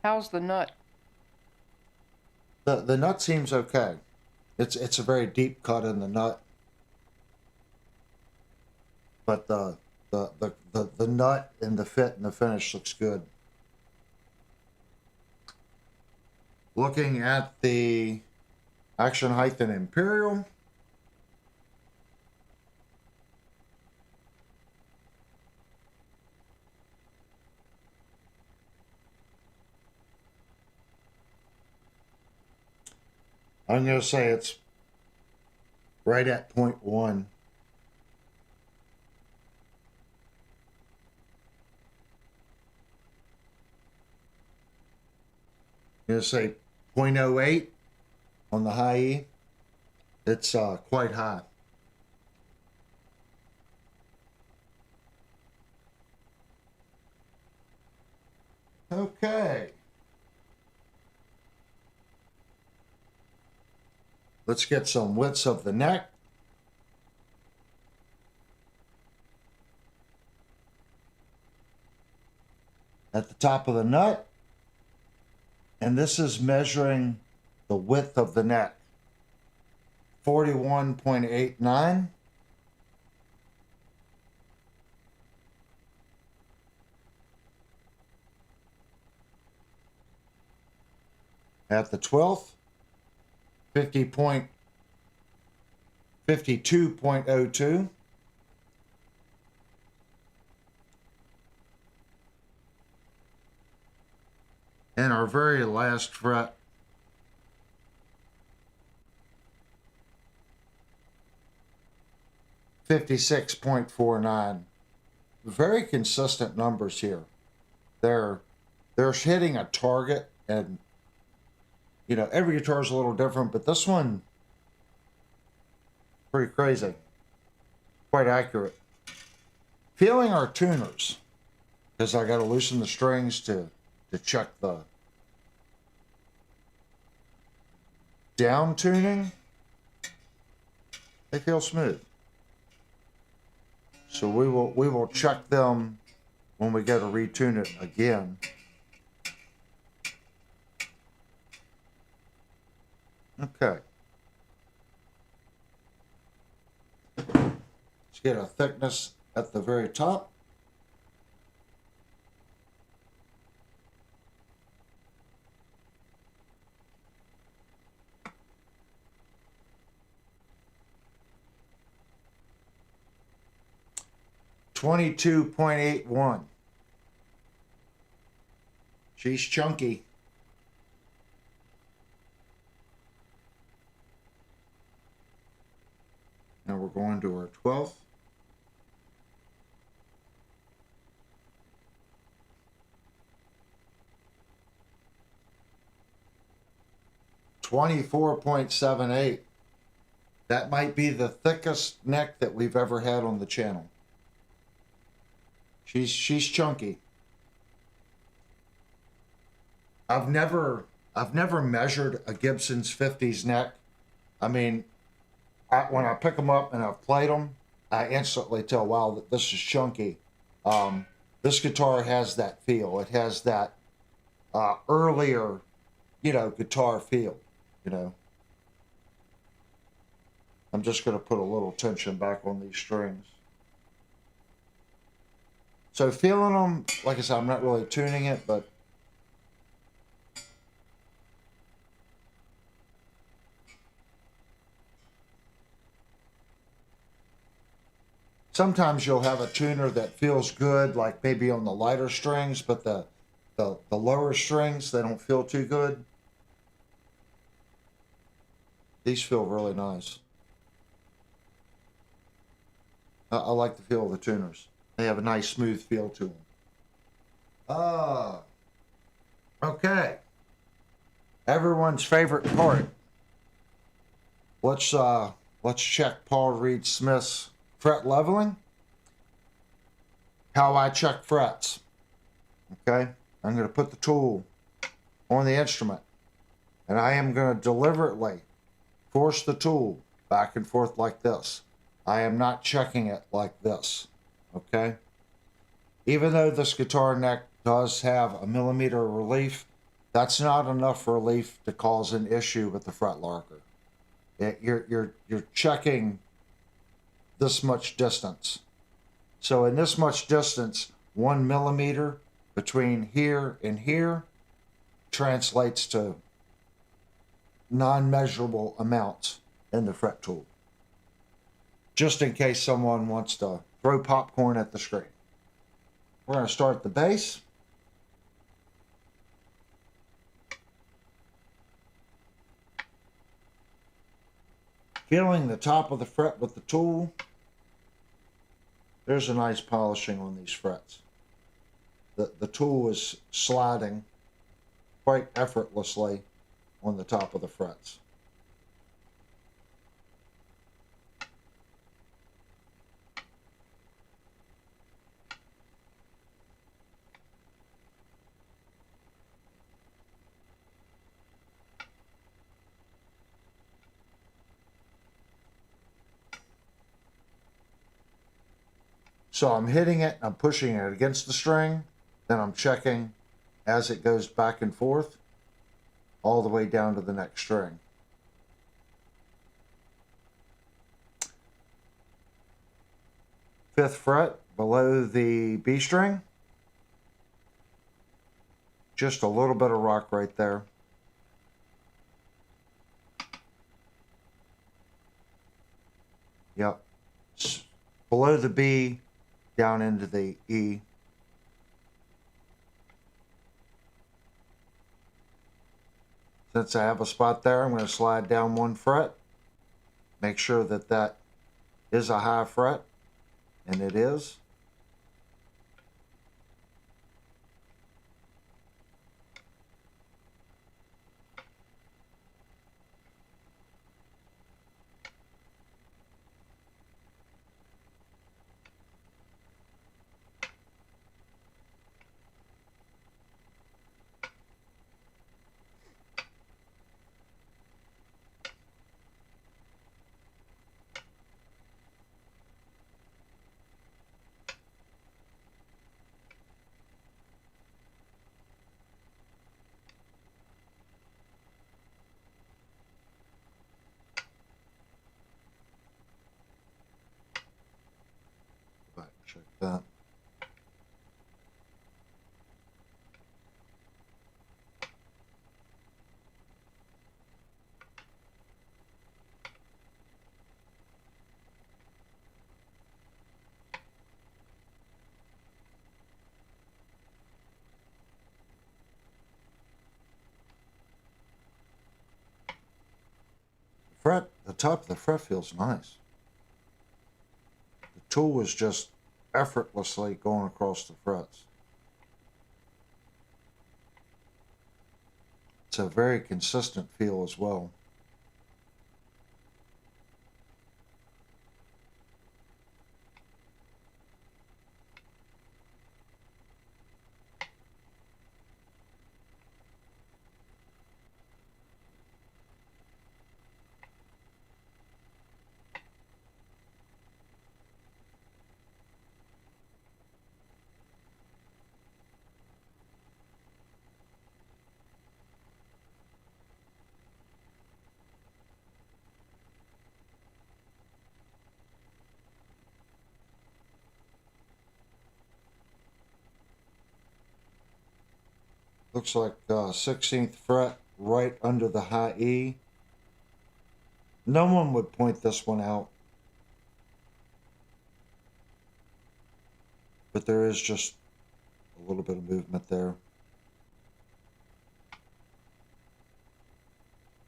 How's the nut? The nut seems okay. It's a very deep cut in the nut. But the nut and the fit and the finish looks good. Looking at the action height in Imperial. I'm going to say it's right at 0.1. I'm going to say 0.08 on the high E. It's quite high. Okay. Let's get some widths of the neck. At the top of the nut. And this is measuring the width of the neck. 41.89. At the 12th, 52.02. And our very last fret, $56.49. Very consistent numbers here. They're hitting a target, and you know, every guitar is a little different, but this one, pretty crazy. Quite accurate. Feeling our tuners, because I got to loosen the strings to check the down tuning. They feel smooth. So we will check them when we go to retune it again. Okay. Let's get a thickness at the very top. $22.81. She's chunky. Now we're going to our 12th. $24.78. That might be the thickest neck that we've ever had on the channel. She's chunky. I've never measured a Gibson's 50s neck. I mean, when I pick them up and I've played them, I instantly tell, wow, that this is chunky. This guitar has that feel. It has that earlier, you know, guitar feel, you know. I'm just going to put a little tension back on these strings. So feeling them, like I said, I'm not really tuning it, but sometimes you'll have a tuner that feels good, like maybe on the lighter strings, but the lower strings, they don't feel too good. These feel really nice. I like the feel of the tuners. They have a nice smooth feel to them. Okay. Everyone's favorite part. Let's check Paul Reed Smith's fret leveling. How I check frets. Okay. I'm going to put the tool on the instrument, and I am going to deliberately force the tool back and forth like this. I am not checking it like this. Okay. Even though this guitar neck does have a millimeter relief, that's not enough relief to cause an issue with the fret larker. You're checking this much distance. So in this much distance, 1 millimeter between here and here translates to non-measurable amounts in the fret tool. Just in case someone wants to throw popcorn at the screen. We're going to start the bass. Feeling the top of the fret with the tool. There's a nice polishing on these frets. The tool is sliding quite effortlessly on the top of the frets. So I'm hitting it, I'm pushing it against the string, then I'm checking as it goes back and forth, all the way down to the next string. Fifth fret below the B string. Just a little bit of rock right there. Yep. Below the B, down into the E. Since I have a spot there, I'm going to slide down 1 fret. Make sure that that is a high fret, and it is. Back, check that. Fret, the top of the fret feels nice. The tool is just effortlessly going across the frets. It's a very consistent feel as well. Looks like 16th fret right under the high E. No one would point this one out, but there is just a little bit of movement there.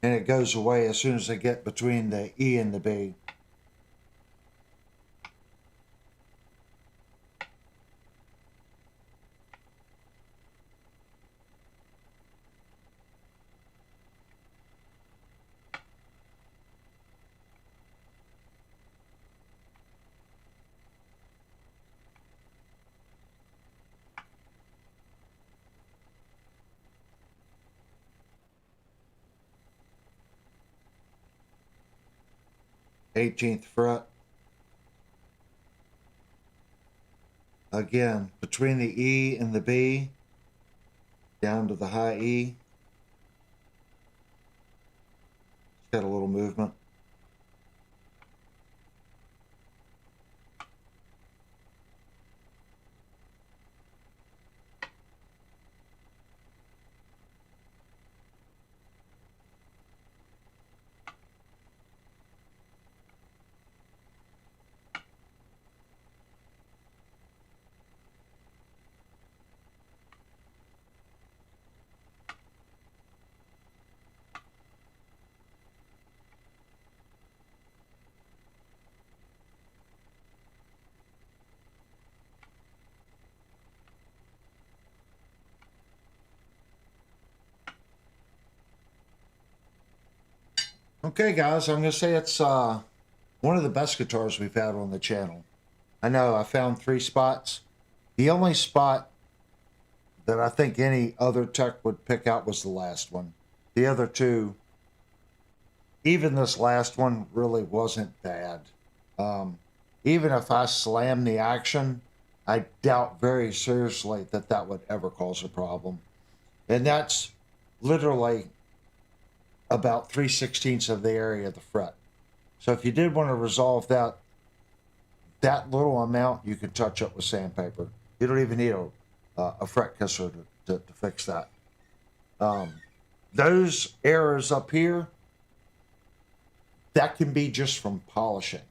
And it goes away as soon as I get between the E and the B. Eighteenth fret. Again, between the E and the B, down to the high E. It's got a little movement. Okay, guys, I'm going to say it's one of the best guitars we've had on the channel. I know I found 3 spots. The only spot that I think any other tech would pick out was the last one. The other 2, even this last one, really wasn't bad. Even if I slammed the action, I doubt very seriously that that would ever cause a problem. And that's literally about 3/16 of the area of the fret. So if you did want to resolve that little amount, you could touch up with sandpaper. You don't even need a fret kisser to fix that. Those errors up here, that can be just from polishing.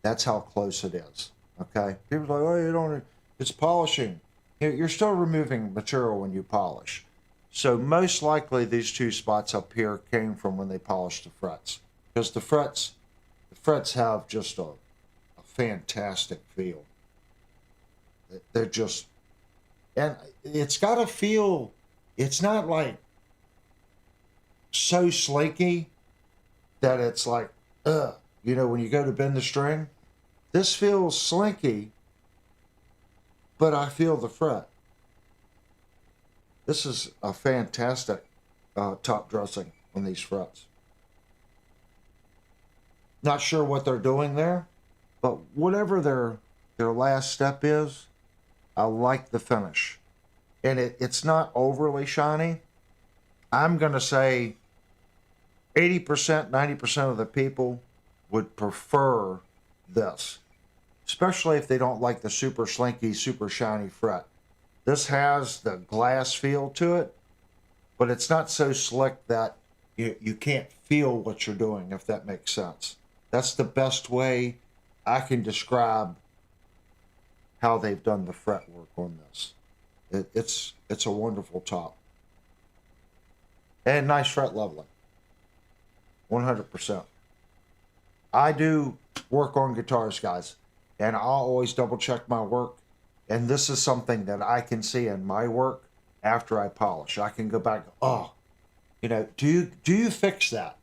That's how close it is. Okay? People are like, oh, you don't, it's polishing. You're still removing material when you polish. So most likely these 2 spots up here came from when they polished the frets. Because the frets have just a fantastic feel. They're just, and it's got a feel, it's not like so slinky that it's like, you know, when you go to bend the string. This feels slinky, but I feel the fret. This is a fantastic top dressing on these frets. Not sure what they're doing there, but whatever their last step is, I like the finish. And it's not overly shiny. I'm going to say 80%, 90% of the people would prefer this, especially if they don't like the super slinky, super shiny fret. This has the glass feel to it, but it's not so slick that you can't feel what you're doing, if that makes sense. That's the best way I can describe how they've done the fretwork on this. It's a wonderful top. And nice fret leveling. 100%. I do work on guitars, guys, and I'll always double check my work. And this is something that I can see in my work after I polish. I can go back, oh, you know, do you fix that?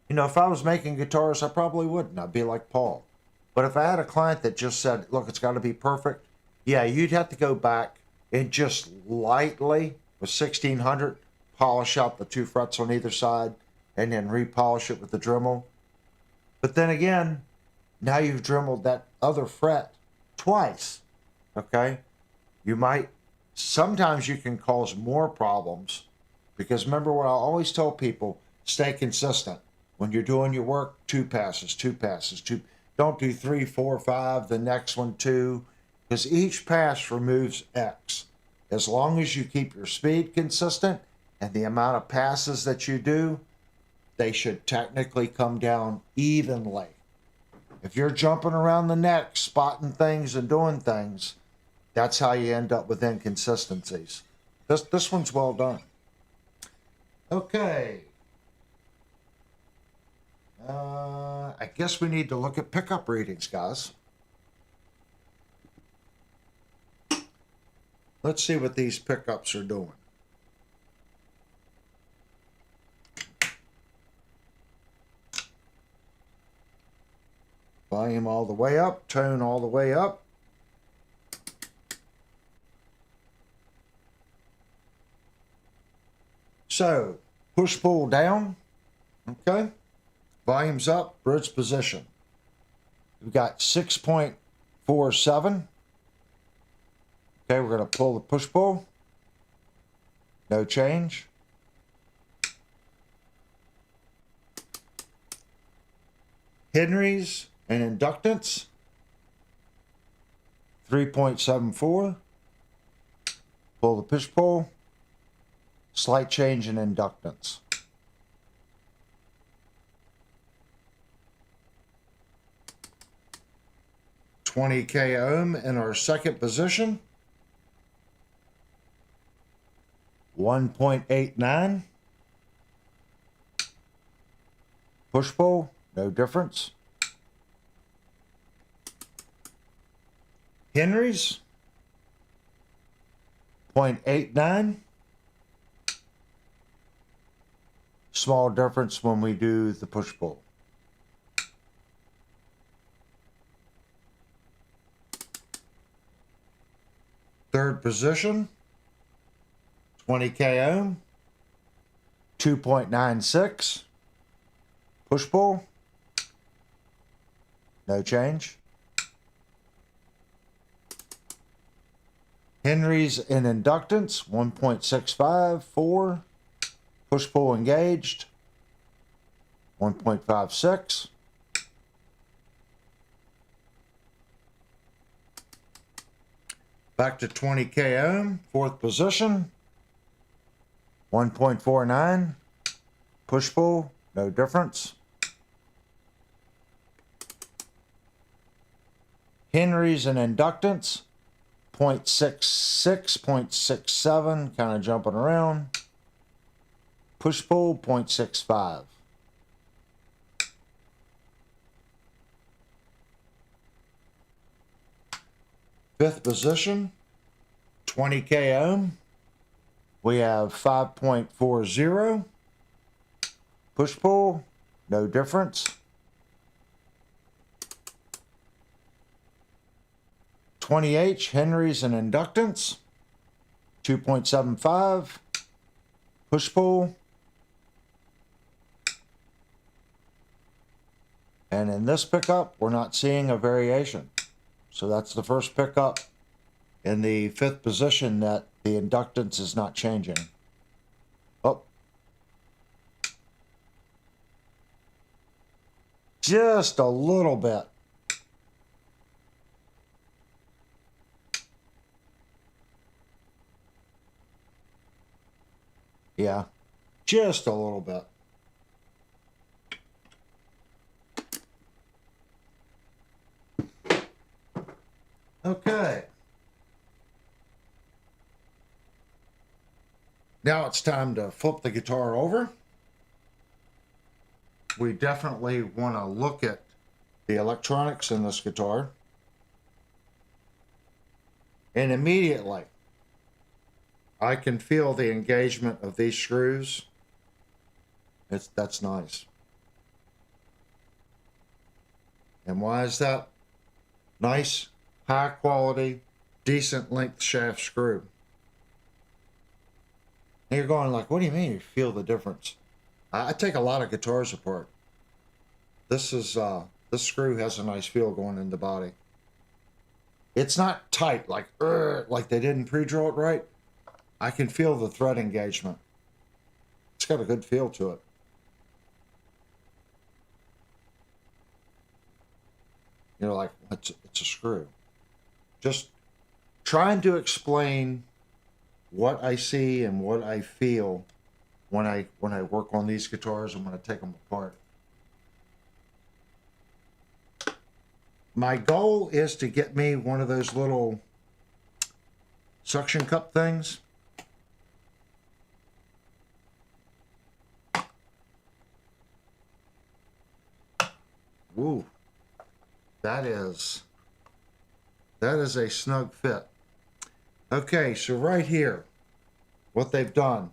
You know, if I was making guitars, I probably wouldn't. I'd be like Paul. But if I had a client that just said, look, it's got to be perfect, yeah, you'd have to go back and just lightly, with 1600, polish out the 2 frets on either side, and then repolish it with the Dremel. But then again, now you've dremeled that other fret twice, okay? Sometimes you can cause more problems, because remember what I always tell people, stay consistent. When you're doing your work, 2 passes, 2 passes, 2. Don't do 3, 4, 5, the next one 2, because each pass removes X. As long as you keep your speed consistent and the amount of passes that you do, they should technically come down evenly. If you're jumping around the neck, spotting things and doing things, that's how you end up with inconsistencies. This one's well done. Okay. I guess we need to look at pickup readings, guys. Let's see what these pickups are doing. Volume all the way up, tone all the way up. So, push-pull down, okay? Volume's up, bridge position. We've got 6.47. Okay, we're going to pull the push-pull. No change. Henry's and inductance. 3.74. Pull the push-pull. Slight change in inductance. $20K ohm in our second position. 1.89. Push-pull, no difference. Henry's, 0.89. Small difference when we do the push-pull. Third position, 20K ohm, 2.96. Push-pull, no change. Henry's in inductance, 1.65, 4. Push-pull engaged, 1.56. Back to 20K ohm, fourth position, 1.49. Push-pull, no difference. Henry's in inductance, 0.66, 0.67, kind of jumping around. Push-pull, 0.65. Fifth position, 20K ohm. We have 5.40. Push-pull, no difference. 20H, Henry's and Inductance, 2.75. Push-pull. And in this pickup, we're not seeing a variation. So that's the first pickup in the fifth position that the inductance is not changing. Oh. Just a little bit. Yeah, just a little bit. Okay. Now it's time to flip the guitar over. We definitely want to look at the electronics in this guitar. And immediately, I can feel the engagement of these screws. That's nice. And why is that? Nice, high quality, decent length shaft screw. And you're going like, what do you mean you feel the difference? I take a lot of guitars apart. This screw has a nice feel going in the body. It's not tight like they didn't pre-drill it right. I can feel the thread engagement. It's got a good feel to it. You know, like it's a screw. Just trying to explain what I see and what I feel when I work on these guitars and when I take them apart. My goal is to get me one of those little suction cup things. Woo. That is a snug fit. Okay, so right here, what they've done,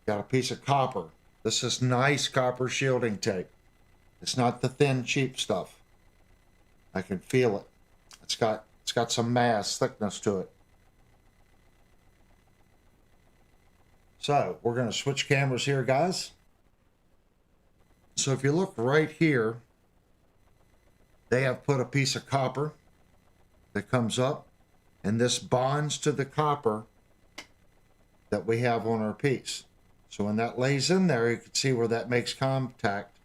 got a piece of copper. This is nice copper shielding tape. It's not the thin, cheap stuff. I can feel it. It's got some mass thickness to it. So we're going to switch cameras here, guys. So if you look right here, they have put a piece of copper that comes up, and this bonds to the copper that we have on our piece. So when that lays in there, you can see where that makes contact,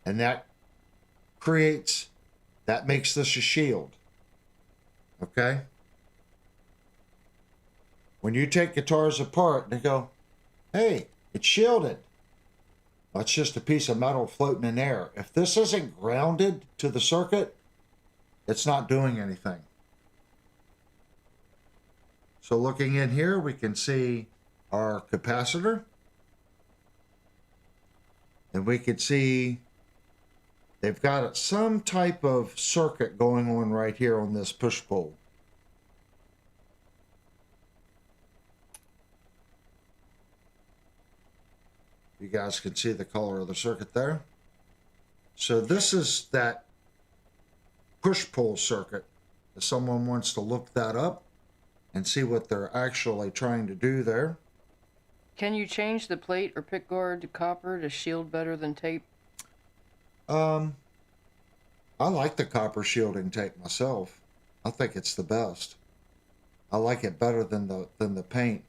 and that makes this a shield. Okay? When you take guitars apart, they go, hey, it's shielded. Well, it's just a piece of metal floating in air. If this isn't grounded to the circuit, it's not doing anything. So looking in here, we can see our capacitor. And we can see they've got some type of circuit going on right here on this push-pull. You guys can see the color of the circuit there. So this is that push-pull circuit. If someone wants to look that up and see what they're actually trying to do there. Can you change the plate or pickguard to copper to shield better than tape? I like the copper shielding tape myself. I think it's the best. I like it better than the paint.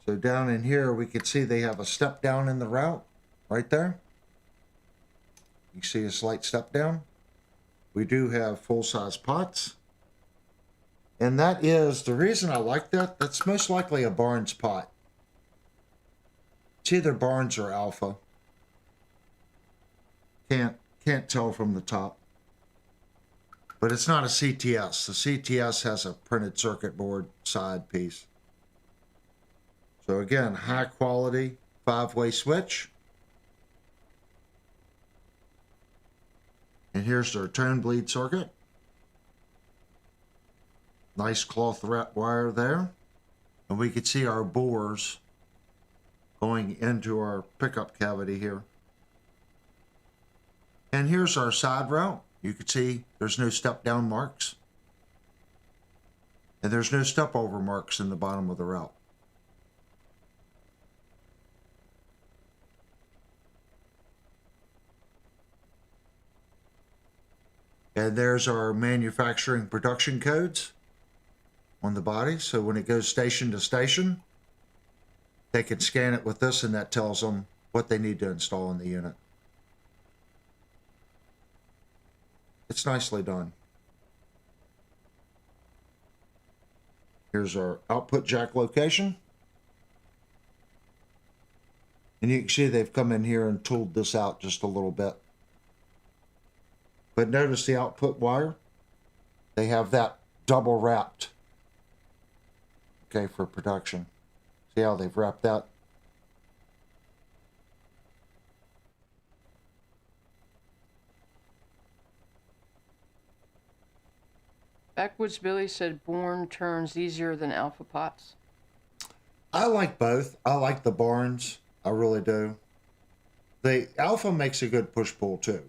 So down in here, we can see they have a step down in the route right there. You see a slight step down. We do have full-size pots. And that is, the reason I like that, that's most likely a Barnes pot. It's either Barnes or Alpha. Can't tell from the top. but it's not a CTS. The CTS has a printed circuit board side piece. So again, high quality 5-way switch. And here's their tone bleed circuit. Nice cloth wire there. And we can see our bores going into our pickup cavity here. And here's our side route. You can see there's no step down marks. And there's no step over marks in the bottom of the route. And there's our manufacturing production codes on the body. So when it goes station to station, they can scan it with this and that tells them what they need to install in the unit. It's nicely done. Here's our output jack location. And you can see they've come in here and tooled this out just a little bit. But notice the output wire. They have that double wrapped. Okay, for production. See how they've wrapped that? Backwoods Billy said Born turns easier than Alpha pots. I like both. I like the Barnes. I really do. The Alpha makes a good push-pull too.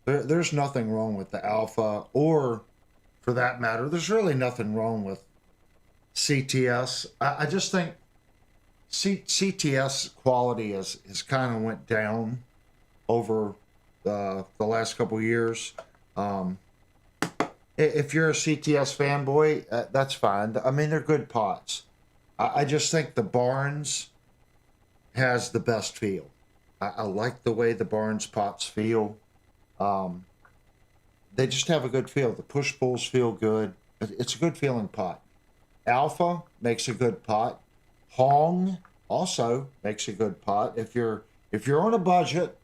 There's nothing wrong with the Alpha, or for that matter, there's really nothing wrong with CTS. I just think CTS quality has kind of went down over the last couple of years. If you're a CTS fanboy, that's fine. I mean, they're good pots. I just think the Barnes has the best feel. I like the way the Barnes pots feel. They just have a good feel. The push-pulls feel good. It's a good feeling pot. Alpha makes a good pot. Hong also makes a good pot. If you're on a budget,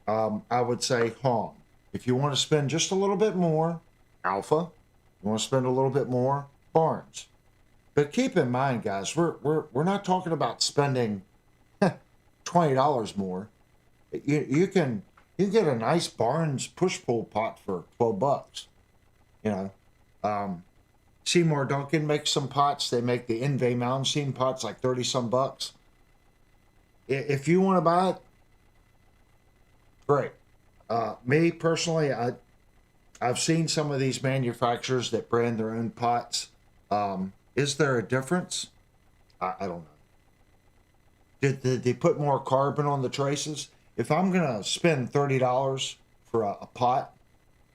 I would say Hong. If you want to spend just a little bit more, Alpha. You want to spend a little bit more, Barnes. But keep in mind, guys, we're not talking about spending $20 more. You can get a nice Barnes push-pull pot for $12. You know, Seymour Duncan makes some pots. They make the Inlay Mountain pots like 30-some bucks. If you want to buy it, great. Me personally, I've seen some of these manufacturers that brand their own pots. Is there a difference? I don't know. Did they put more carbon on the traces? If I'm gonna spend $30 for a pot,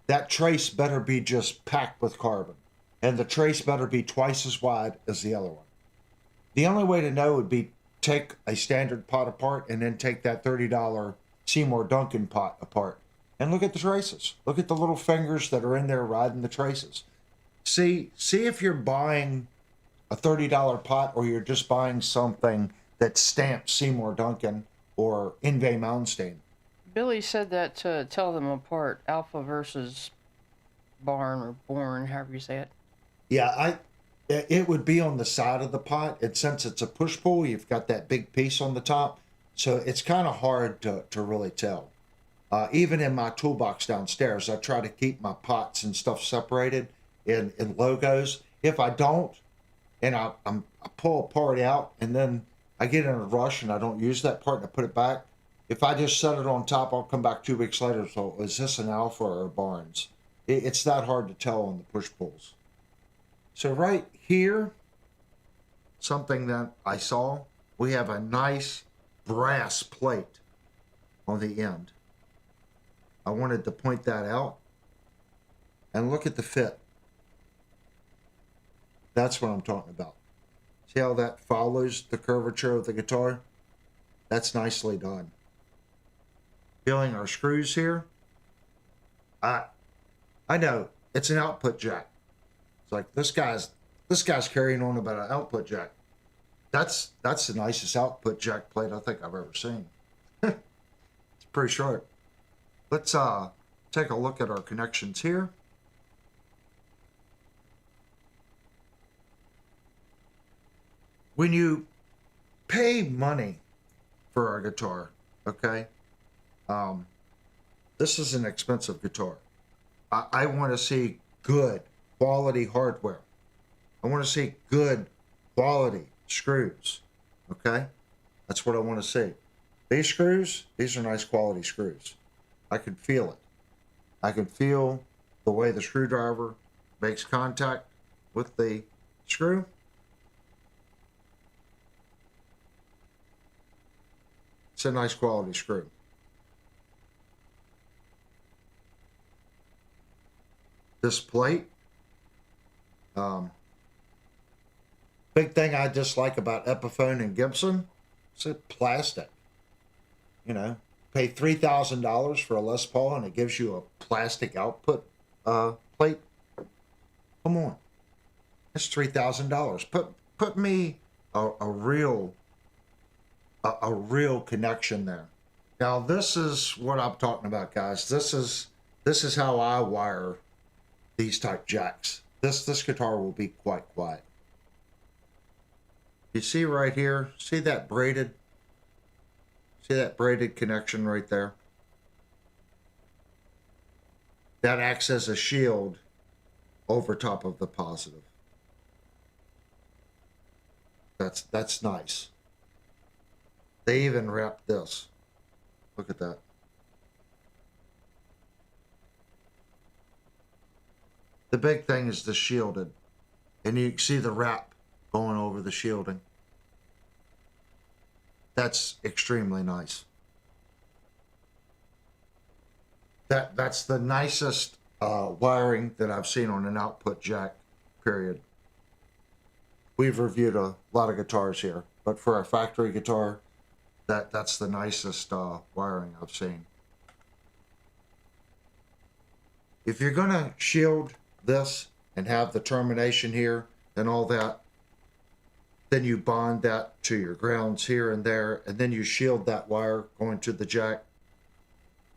that trace better be just packed with carbon, and the trace better be twice as wide as the other one. The only way to know would be take a standard pot apart and then take that $30 Seymour Duncan pot apart and look at the traces. Look at the little fingers that are in there riding the traces. See if you're buying a $30 pot or you're just buying something that's stamped Seymour Duncan or Inlay Mountain. Billy said that to tell them apart, Alpha versus Barn or Born, however you say it. Yeah, it would be on the side of the pot. And since it's a push-pull, you've got that big piece on the top. So it's kind of hard to really tell. Even in my toolbox downstairs, I try to keep my pots and stuff separated in logos. If I don't, and I pull a part out and then I get in a rush and I don't use that part and I put it back, if I just set it on top, I'll come back 2 weeks later. So is this an Alpha or a Barnes? It's that hard to tell on the push-pulls. So right here, something that I saw, we have a nice brass plate on the end. I wanted to point that out. And look at the fit. That's what I'm talking about. See how that follows the curvature of the guitar? That's nicely done. Feeling our screws here. I know it's an output jack. It's like this guy's carrying on about an output jack. That's the nicest output jack plate I think I've ever seen. It's pretty sharp. Let's take a look at our connections here. When you pay money for a guitar, okay, this is an expensive guitar. I want to see good quality hardware. I want to see good quality screws, okay? That's what I want to see. These screws, these are nice quality screws. I can feel it. I can feel the way the screwdriver makes contact with the screw. It's a nice quality screw. This plate, big thing I dislike about Epiphone and Gibson, it's plastic. You know, pay $3,000 for a Les Paul and it gives you a plastic output plate. Come on, it's $3,000. Put me a real connection there. Now this is what I'm talking about, guys. This is how I wire these type jacks. This guitar will be quite quiet. You see right here, see that braided connection right there? That acts as a shield over top of the positive. That's nice. They even wrapped this. Look at that. The big thing is the shielded. And you can see the wrap going over the shielding. That's extremely nice. That's the nicest wiring that I've seen on an output jack, period. We've reviewed a lot of guitars here, but for a factory guitar, that's the nicest wiring I've seen. If you're gonna shield this and have the termination here and all that, then you bond that to your grounds here and there, and then you shield that wire going to the jack.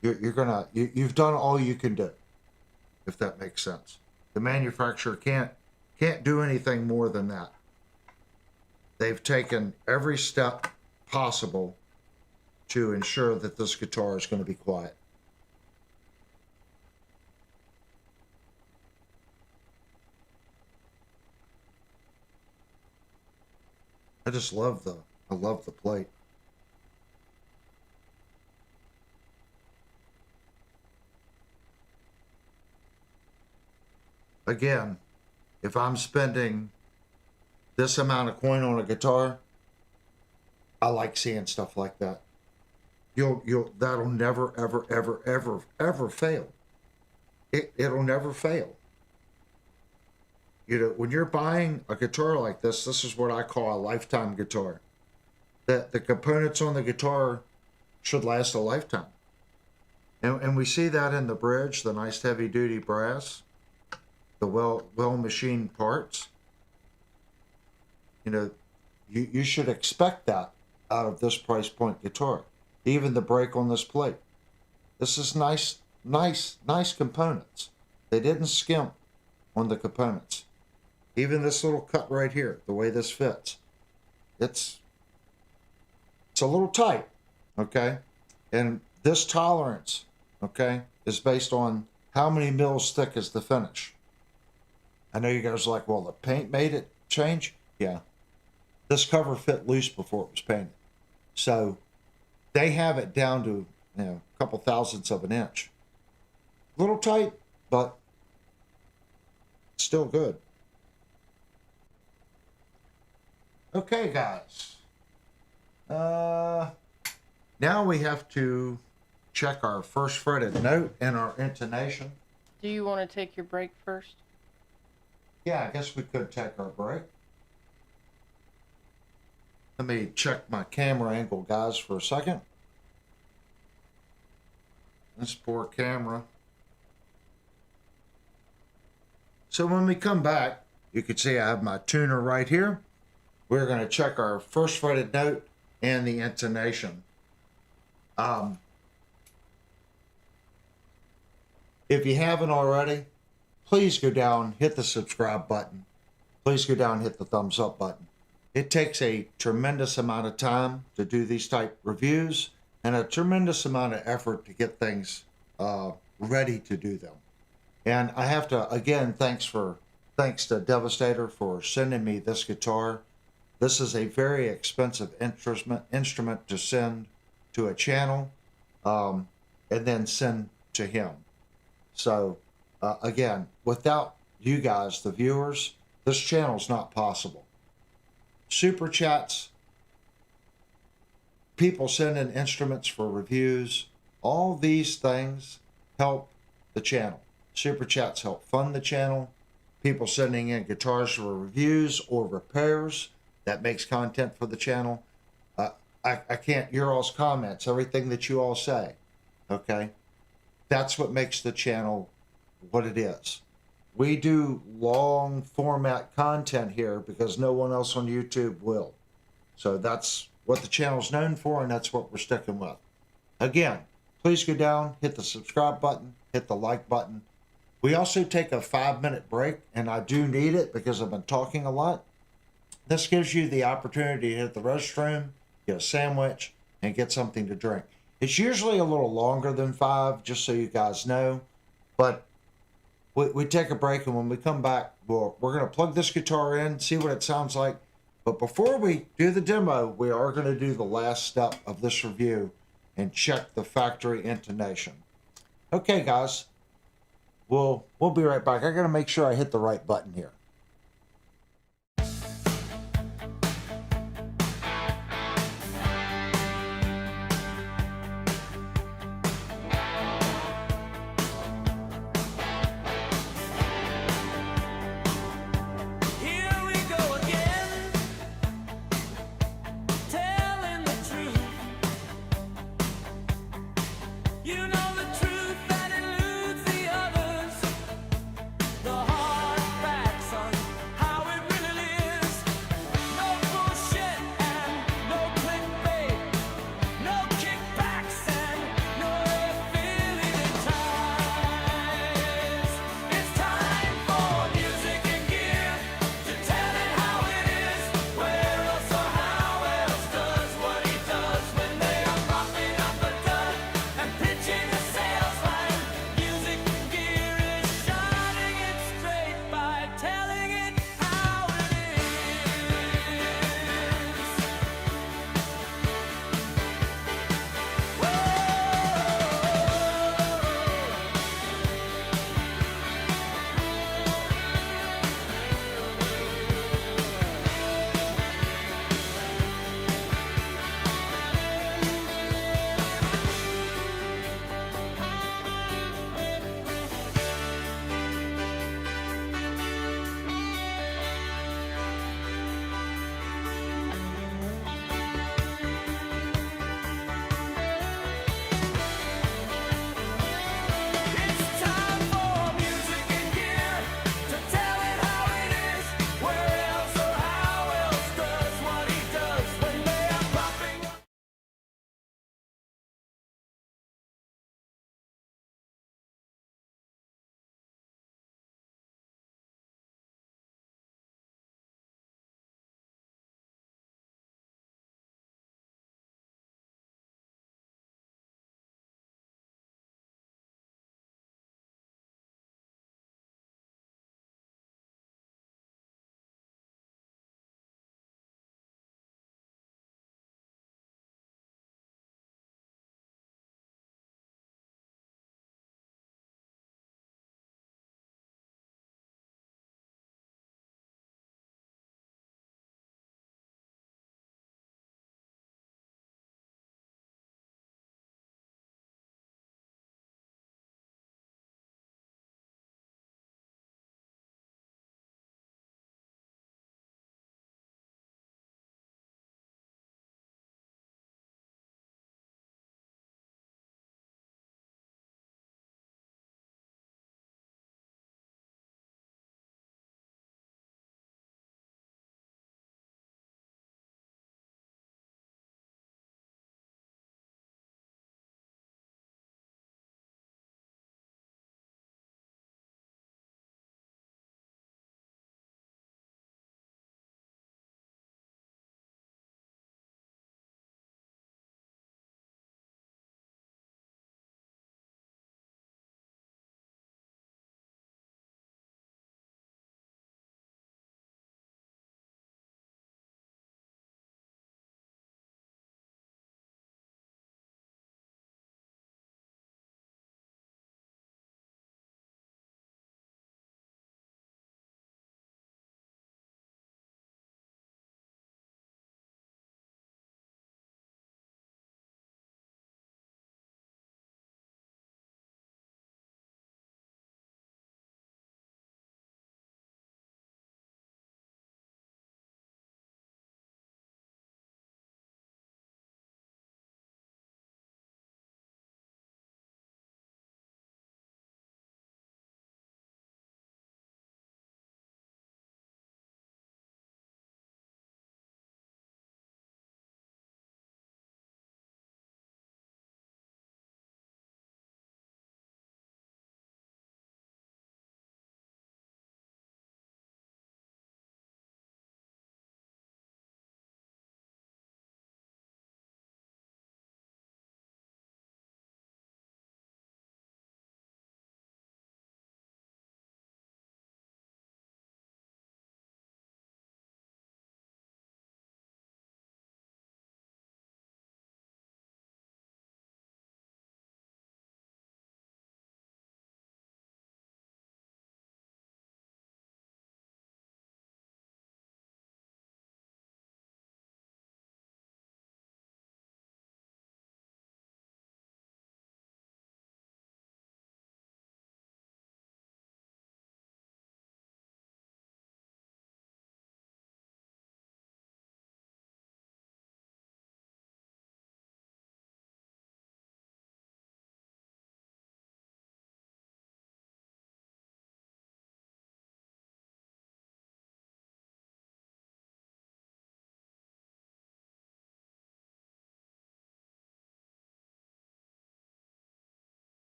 You've done all you can do, if that makes sense. The manufacturer can't do anything more than that. They've taken every step possible to ensure that this guitar is going to be quiet. I just love the plate. Again, if I'm spending this amount of coin on a guitar, I like seeing stuff like that. That'll never, ever fail. It'll never fail. You know, when you're buying a guitar like this is what I call a lifetime guitar. That the components on the guitar should last a lifetime. And we see that in the bridge, the nice heavy duty brass, the well machined parts. You know, you should expect that out of this price point guitar. Even the break on this plate. This is nice components. They didn't skimp on the components. Even this little cut right here, the way this fits, it's a little tight, okay? And this tolerance, okay, is based on how many mils thick is the finish. I know you guys are like, well, the paint made it change. Yeah. This cover fit loose before it was painted. So they have it down to, you know, a couple thousandths of an inch. A little tight, but still good. Okay, guys. Now we have to check our first fretted note and our intonation. Do you want to take your break first? Yeah, I guess we could take our break. Let me check my camera angle, guys, for a second. This poor camera. So when we come back, you can see I have my tuner right here. We're going to check our first fretted note and the intonation. If you haven't already, please go down, hit the subscribe button. Please go down and hit the thumbs up button. It takes a tremendous amount of time to do these type reviews and a tremendous amount of effort to get things ready to do them. And I have to, again, thanks to Devastator for sending me this guitar. This is a very expensive instrument to send to a channel and then send to him. So, again, without you guys, the viewers, this channel's not possible. Super chats, people sending instruments for reviews, all these things help the channel. Super chats help fund the channel. People sending in guitars for reviews or repairs, that makes content for the channel. I can't, your all's comments, everything that you all say, okay? That's what makes the channel what it is. We do long format content here because no one else on YouTube will. So that's what the channel's known for, and that's what we're sticking with. Again, please go down, hit the subscribe button, hit the like button. We also take a 5-minute break, and I do need it because I've been talking a lot. This gives you the opportunity to hit the restroom, get a sandwich, and get something to drink. It's usually a little longer than 5, just so you guys know, but we take a break, and when we come back, we're going to plug this guitar in, see what it sounds like. But before we do the demo, we are going to do the last step of this review and check the factory intonation. Okay, guys, we'll be right back. I got to make sure I hit the right button here.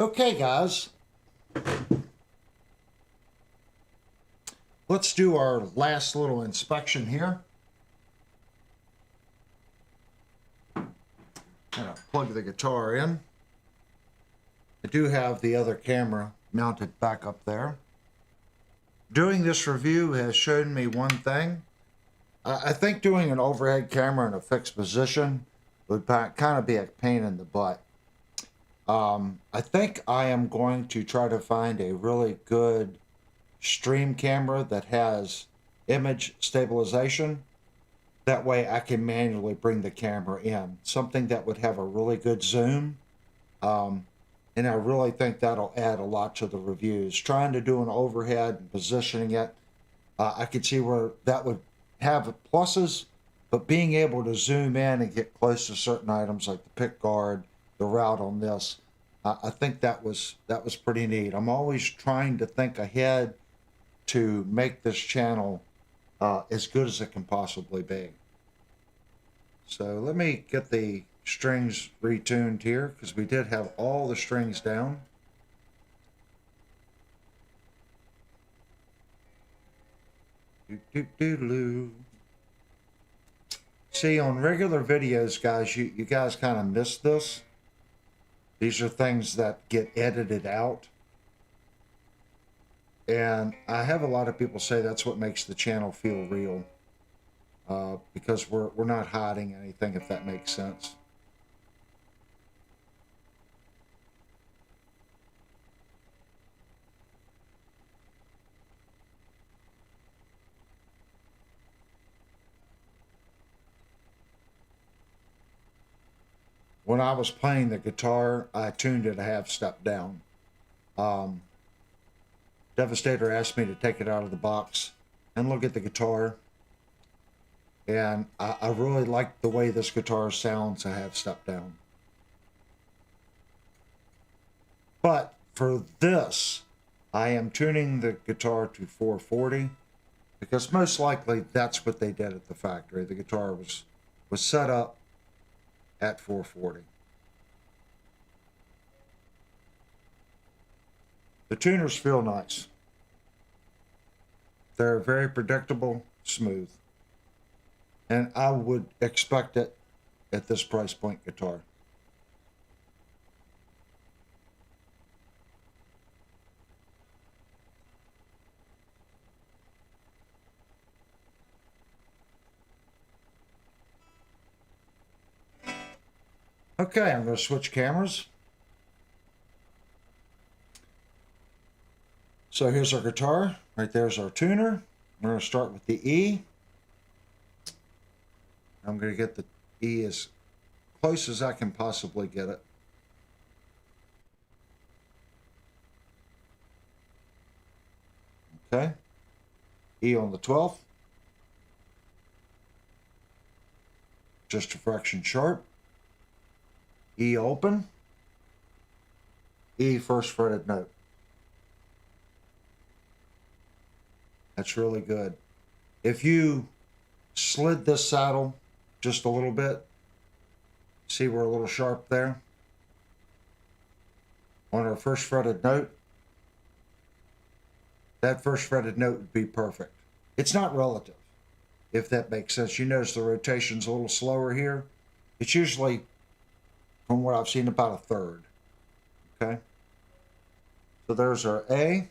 Okay, guys. Let's do our last little inspection here. Gonna plug the guitar in. I do have the other camera mounted back up there. Doing this review has shown me one thing. I think doing an overhead camera in a fixed position would kind of be a pain in the butt. I think I am going to try to find a really good stream camera that has image stabilization. That way I can manually bring the camera in. Something that would have a really good zoom. And I really think that'll add a lot to the reviews. Trying to do an overhead and positioning it, I could see where that would have pluses, but being able to zoom in and get close to certain items like the pickguard, the route on this, I think that was pretty neat. I'm always trying to think ahead to make this channel as good as it can possibly be. So let me get the strings retuned here, because we did have all the strings down. See, on regular videos, guys, you guys kind of miss this. These are things that get edited out. And I have a lot of people say that's what makes the channel feel real. Because we're not hiding anything, if that makes sense. When I was playing the guitar, I tuned it a half step down. Devastator asked me to take it out of the box and look at the guitar. And I really like the way this guitar sounds a half step down. But for this, I am tuning the guitar to 440 because most likely that's what they did at the factory. The guitar was set up at 440. The tuners feel nice. They're very predictable, smooth. And I would expect it at this price point guitar. Okay, I'm going to switch cameras. So here's our guitar. Right there's our tuner. We're going to start with the E. I'm going to get the E as close as I can possibly get it. Okay. E on the 12th. Just a fraction sharp. E open. E first fretted note. That's really good. If you slid this saddle just a little bit, see we're a little sharp there? On our first fretted note, that first fretted note would be perfect. It's not relative, if that makes sense. You notice the rotation's a little slower here. It's usually, from what I've seen, about a third. Okay? So there's our A.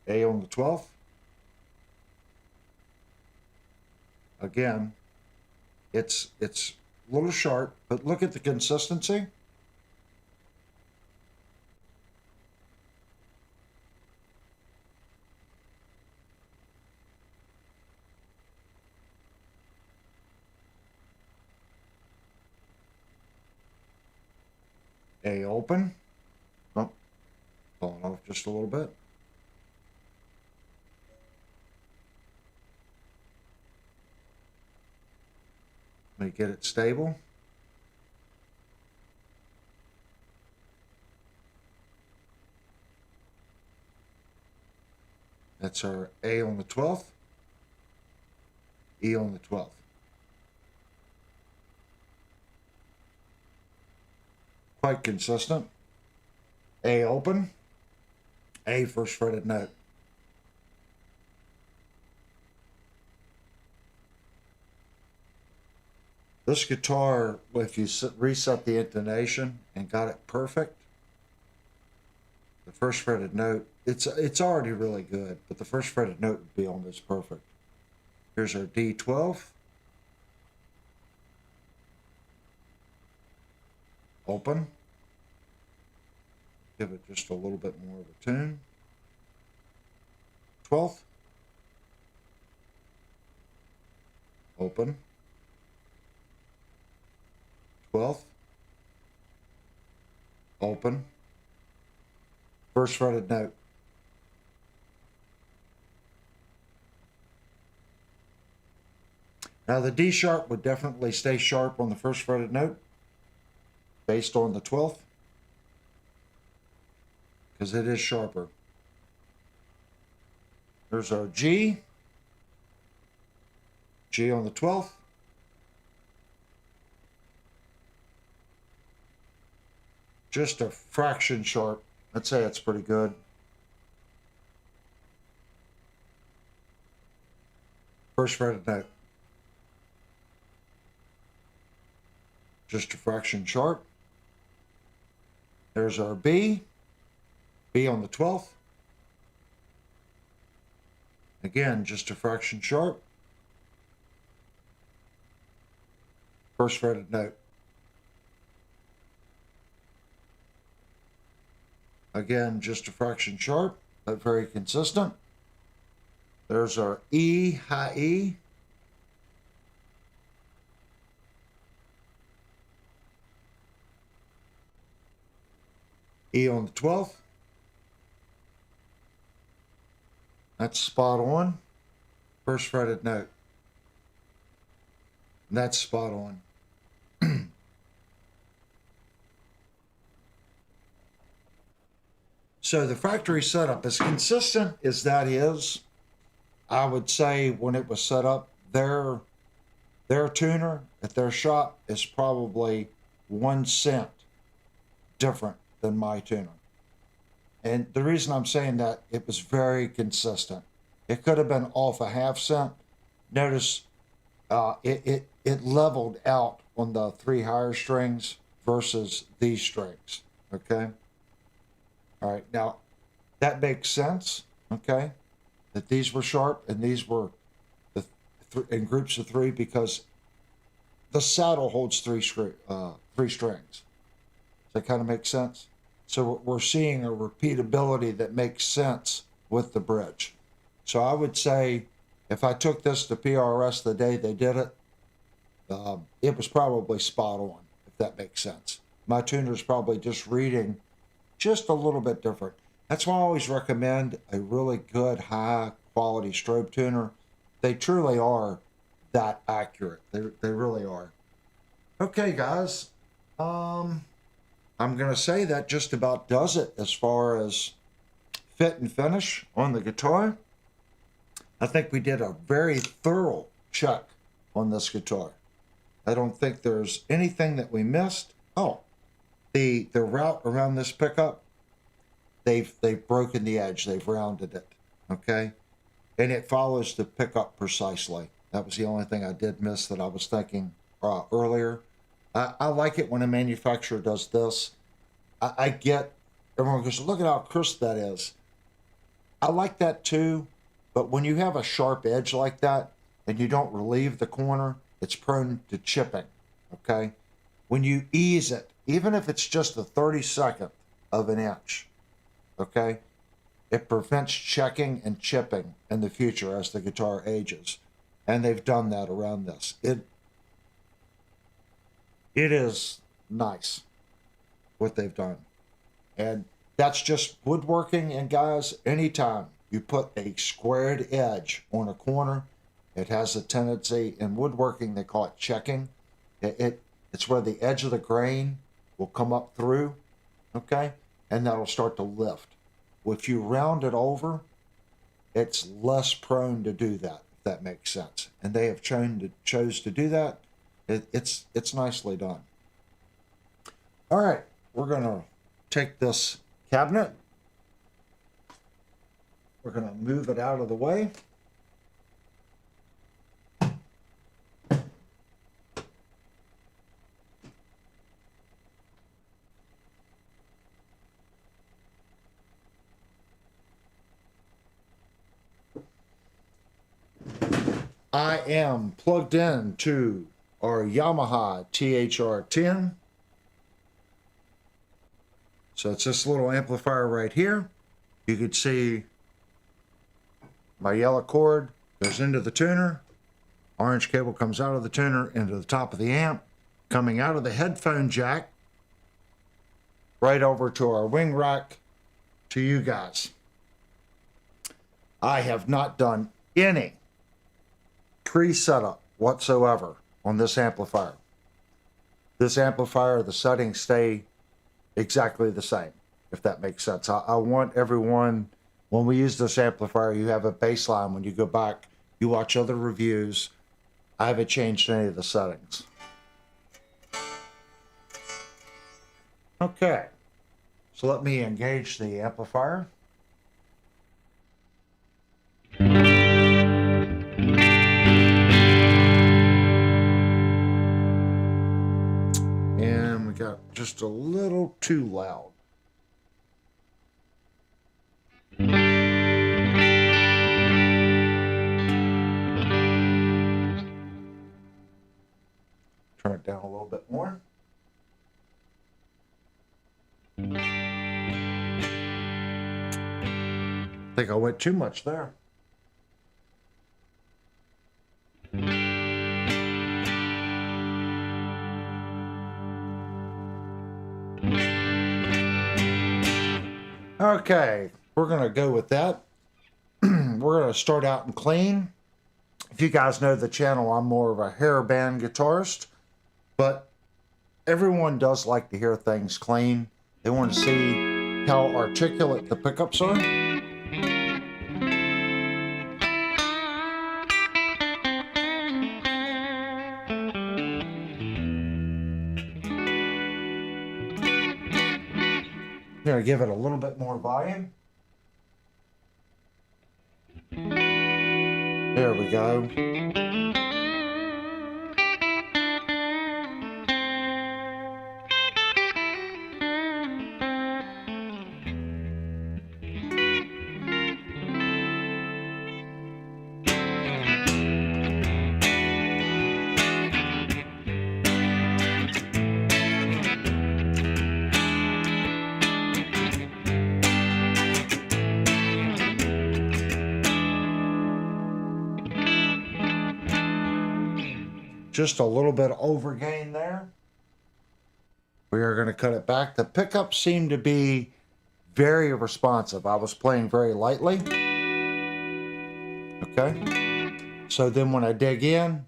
A on the 12th. Again, it's a little sharp, but look at the consistency. A open. Oh, falling off just a little bit. Let me get it stable. That's our A on the 12th, E on the 12th. quite consistent. A open, A first fretted note. This guitar, if you reset the intonation and got it perfect, the first fretted note, it's already really good, but the first fretted note would be almost perfect. Here's our D12. Open. Give it just a little bit more of a tune. 12th. Open. 12th. Open. First fretted note. Now the D sharp would definitely stay sharp on the first fretted note based on the 12th because it is sharper. There's our G. G on the 12th. Just a fraction sharp. I'd say it's pretty good. First fretted note. Just a fraction sharp. There's our B. B on the 12th. Again, just a fraction sharp. First fretted note. Again, just a fraction sharp, but very consistent. There's our E, high E. E on the 12th. That's spot on. First fretted note. That's spot on. So the factory setup, as consistent as that is, I would say when it was set up, their tuner at their shop is probably 1 cent different than my tuner. And the reason I'm saying that, it was very consistent. It could have been off a ½ cent. Notice it leveled out on the 3 higher strings versus these strings, okay? All right, now that makes sense, okay? That these were sharp and these were in groups of 3 because the saddle holds 3 strings. Does that kind of make sense? So we're seeing a repeatability that makes sense with the bridge. So I would say if I took this to PRS the day they did it, it was probably spot on, if that makes sense. My tuner's probably just reading just a little bit different. That's why I always recommend a really good high quality strobe tuner. They truly are that accurate. They really are. Okay, guys. I'm going to say that just about does it as far as fit and finish on the guitar. I think we did a very thorough check on this guitar. I don't think there's anything that we missed. Oh, the route around this pickup, they've broken the edge. They've rounded it, okay? And it follows the pickup precisely. That was the only thing I did miss that I was thinking earlier. I like it when a manufacturer does this. I get, everyone goes, look at how crisp that is. I like that too, but when you have a sharp edge like that and you don't relieve the corner, it's prone to chipping, okay? When you ease it, even if it's just a 32nd of an inch, okay, it prevents checking and chipping in the future as the guitar ages. And they've done that around this. It is nice what they've done. And that's just woodworking. And guys, anytime you put a squared edge on a corner, it has a tendency, in woodworking they call it checking. It's where the edge of the grain will come up through, okay? And that'll start to lift. If you round it over, it's less prone to do that, if that makes sense. And they have chose to do that. It's nicely done. All right, we're going to take this cabinet. We're going to move it out of the way. I am plugged in to our Yamaha THR10. So it's this little amplifier right here. You could see my yellow cord goes into the tuner. Orange cable comes out of the tuner into the top of the amp, coming out of the headphone jack right over to our wing rack to you guys. I have not done any pre-setup whatsoever on this amplifier. This amplifier, the settings stay exactly the same, if that makes sense. I want everyone, when we use this amplifier, you have a baseline. When you go back, you watch other reviews. I haven't changed any of the settings. Okay, so let me engage the amplifier. And we got just a little too loud. Turn it down a little bit more. I think I went too much there. Okay, we're going to go with that. We're going to start out and clean. If you guys know the channel, I'm more of a hairband guitarist, but everyone does like to hear things clean. They want to see how articulate the pickups are. I'm going to give it a little bit more volume. There we go. Just a little bit over gain there. We are going to cut it back. The pickups seem to be very responsive. I was playing very lightly. Okay. So then when I dig in,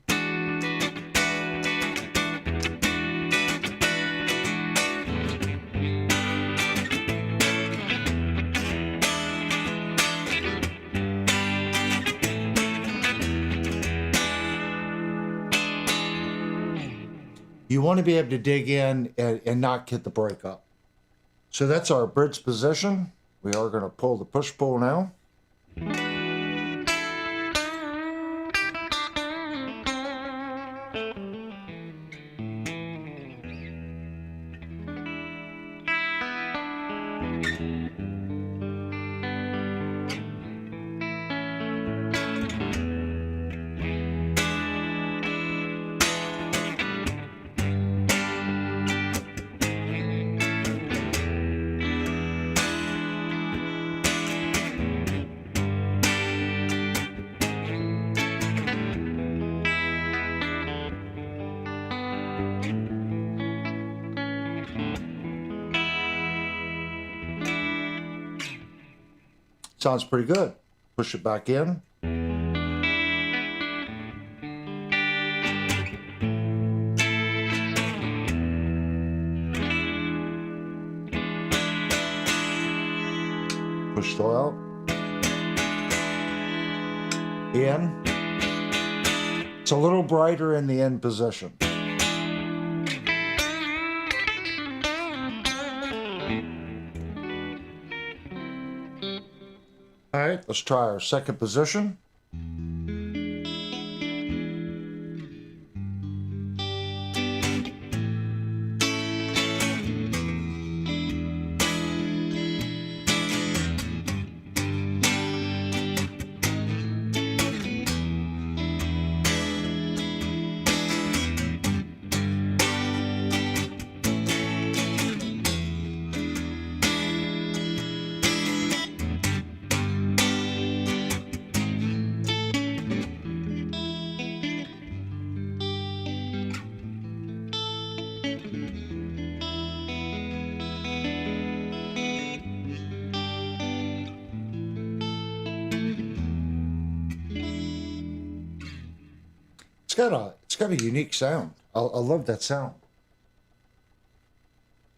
you want to be able to dig in and not get the breakup. So that's our bridge position. We are going to pull the push-pull now. Sounds pretty good. Push it back in. Push it out. In. It's a little brighter in the end position. right, let's try our second position. It's got a unique sound. I love that sound.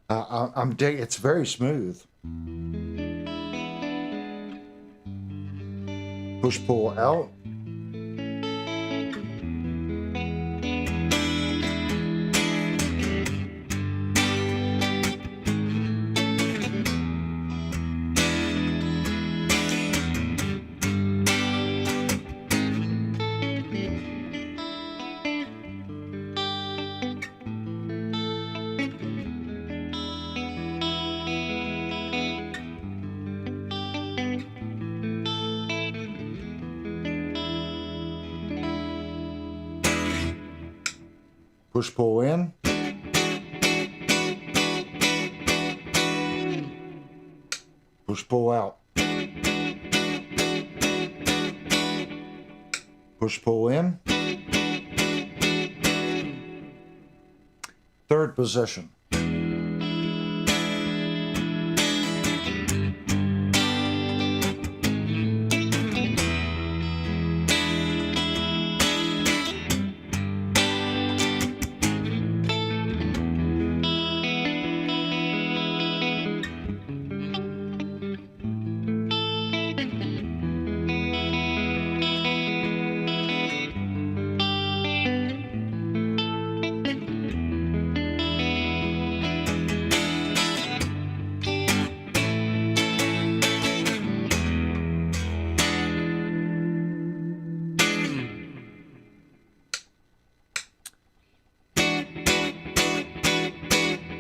I'm digging. It's very smooth. Push pull out. Push pull in. Push pull out. Push pull in. Third position.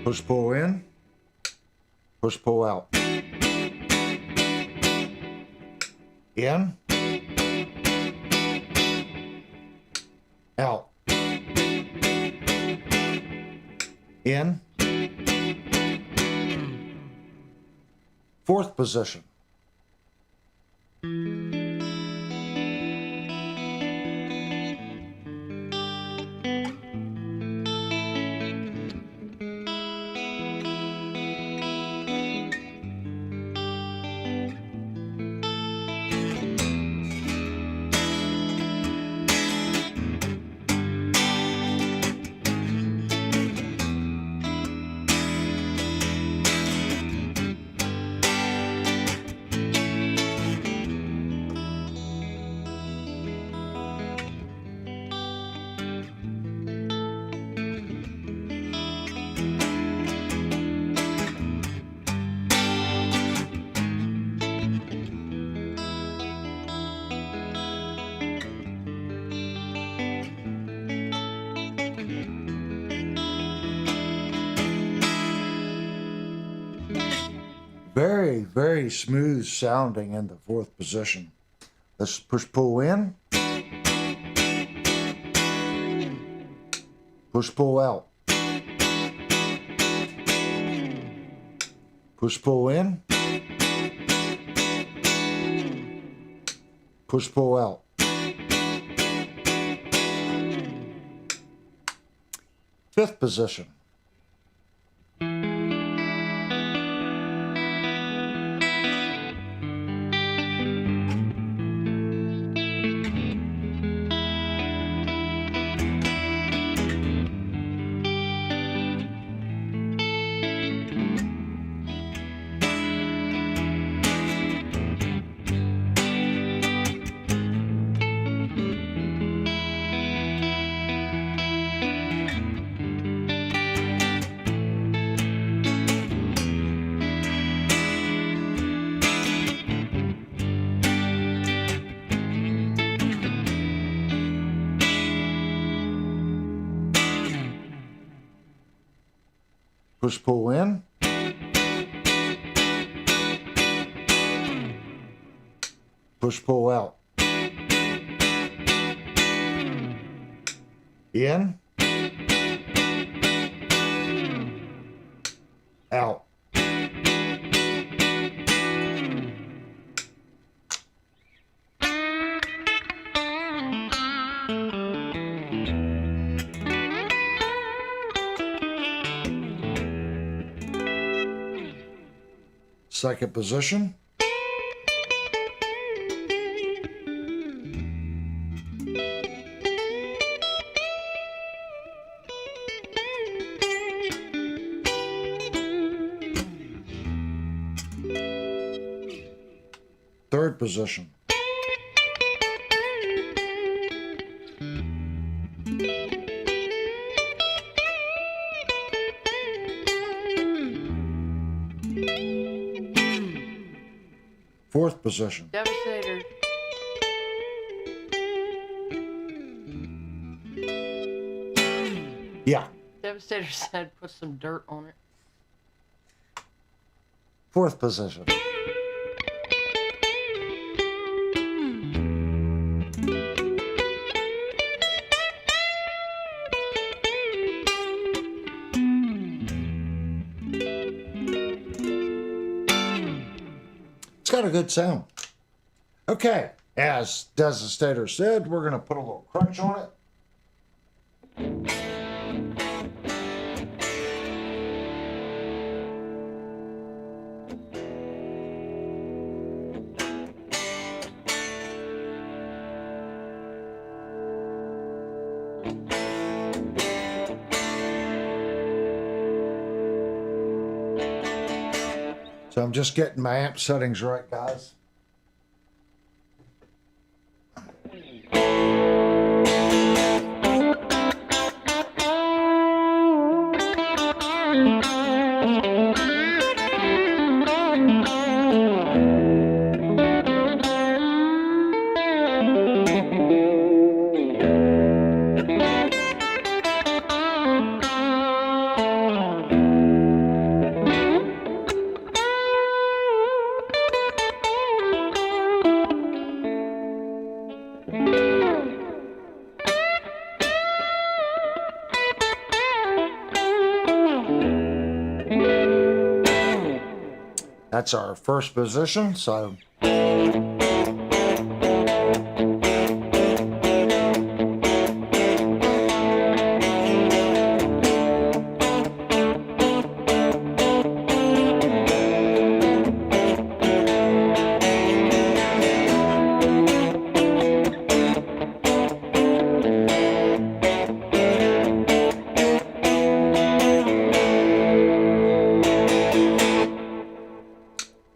Push pull in, push pull out. In, out. In. Fourth position. Very, very smooth sounding in the fourth position. Let's push pull in. Push pull out. Push pull in. Push pull out. Fifth position. Push pull in. Push pull out. In. Out. Second position. Third position. Fourth position. Devastator. Yeah. Devastator said put some dirt on it. Fourth position. It's got a good sound. Okay, as Devastator said, we're going to put a little crunch on it. So I'm just getting my amp settings right, guys. That's our first position, so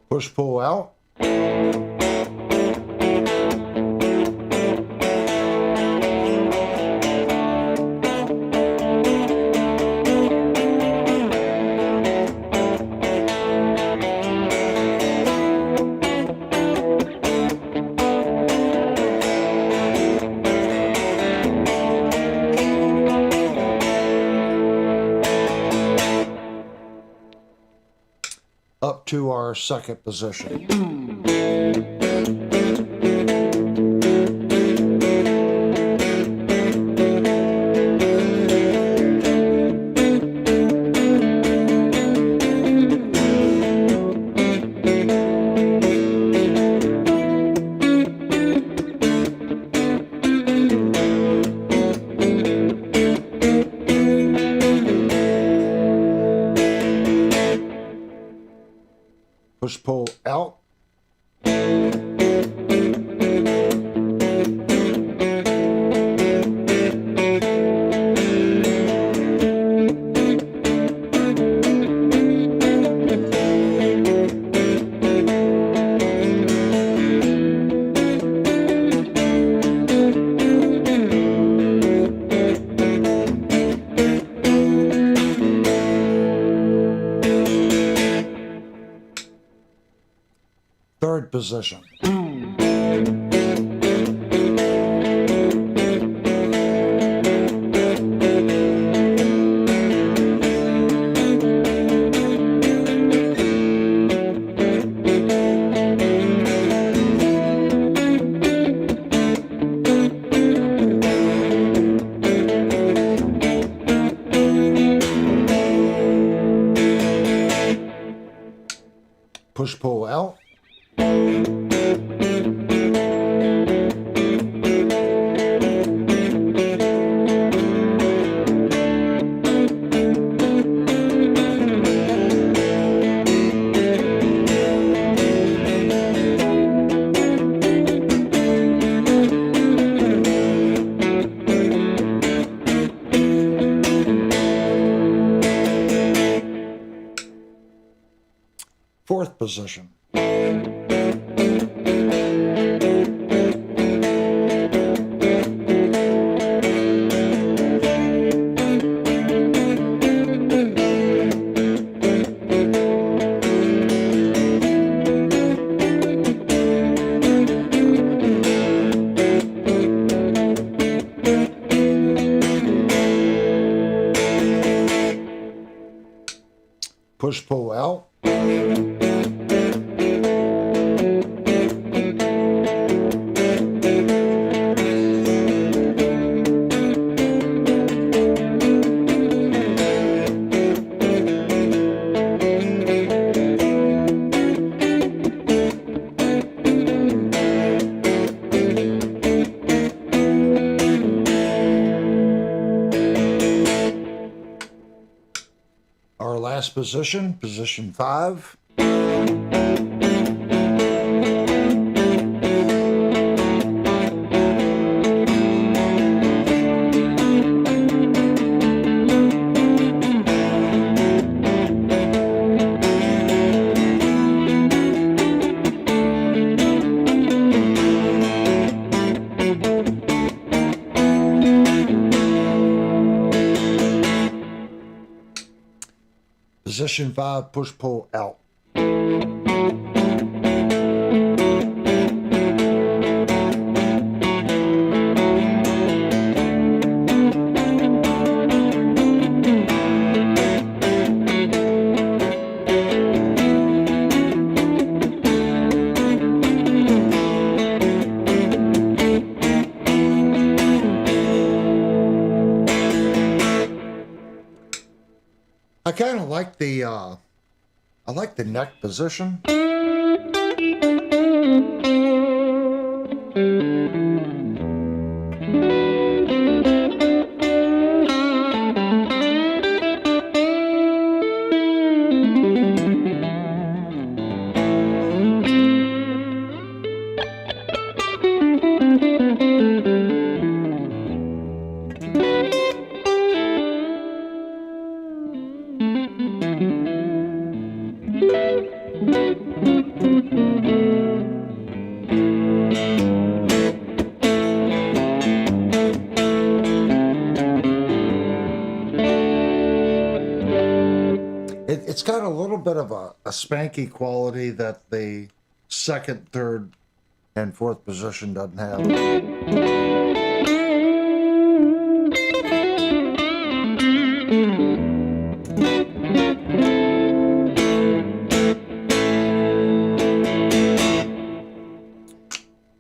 push pull out. Up to our second position. Push pull out. Third position. push pull out. Fourth position. Push pull out. Our last position, position 5. Position 5, push pull out. I kind of like the I like the neck position. It's got a little bit of a spanky quality that the second, third, and fourth position doesn't have.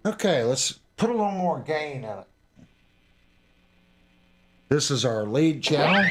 Okay, let's put a little more gain in it. This is our lead channel.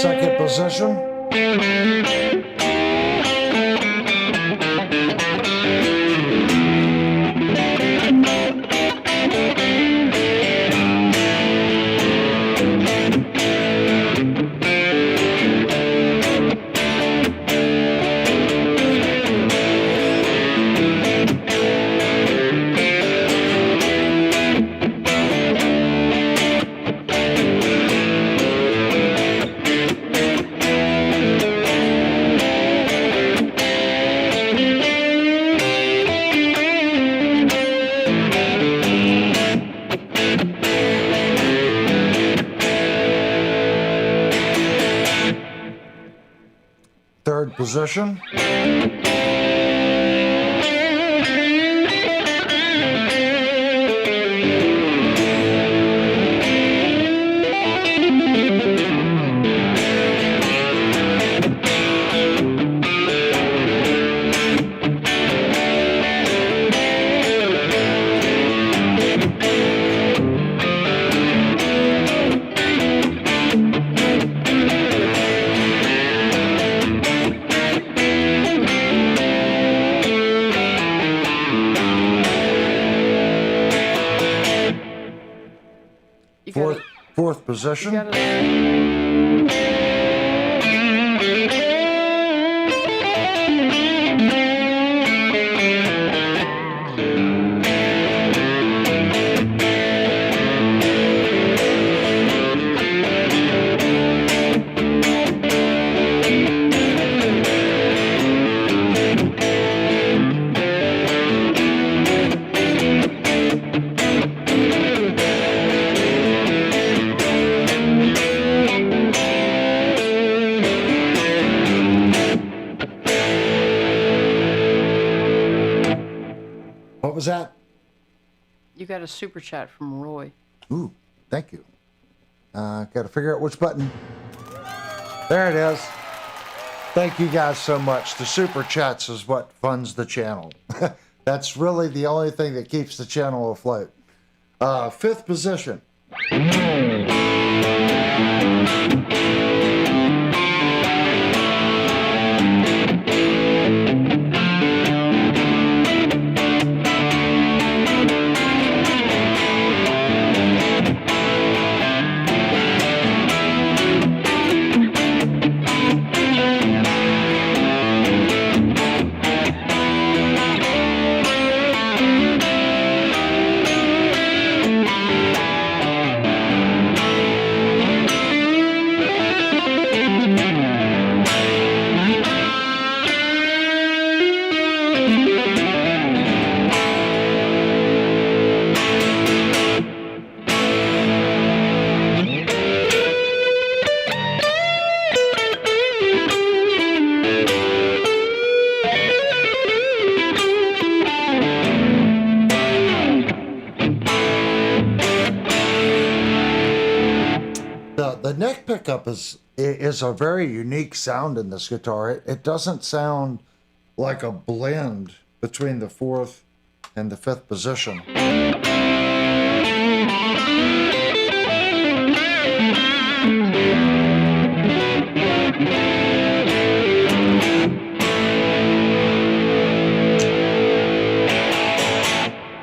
second position. Third position. Fourth position. What was that? You got a super chat from Roy. Ooh, thank you. Got to figure out which button. There it is. Thank you guys so much. The super chats is what funds the channel. That's really the only thing that keeps the channel afloat. Fifth position. The neck pickup is a very unique sound in this guitar. It doesn't sound like a blend between the fourth and the fifth position.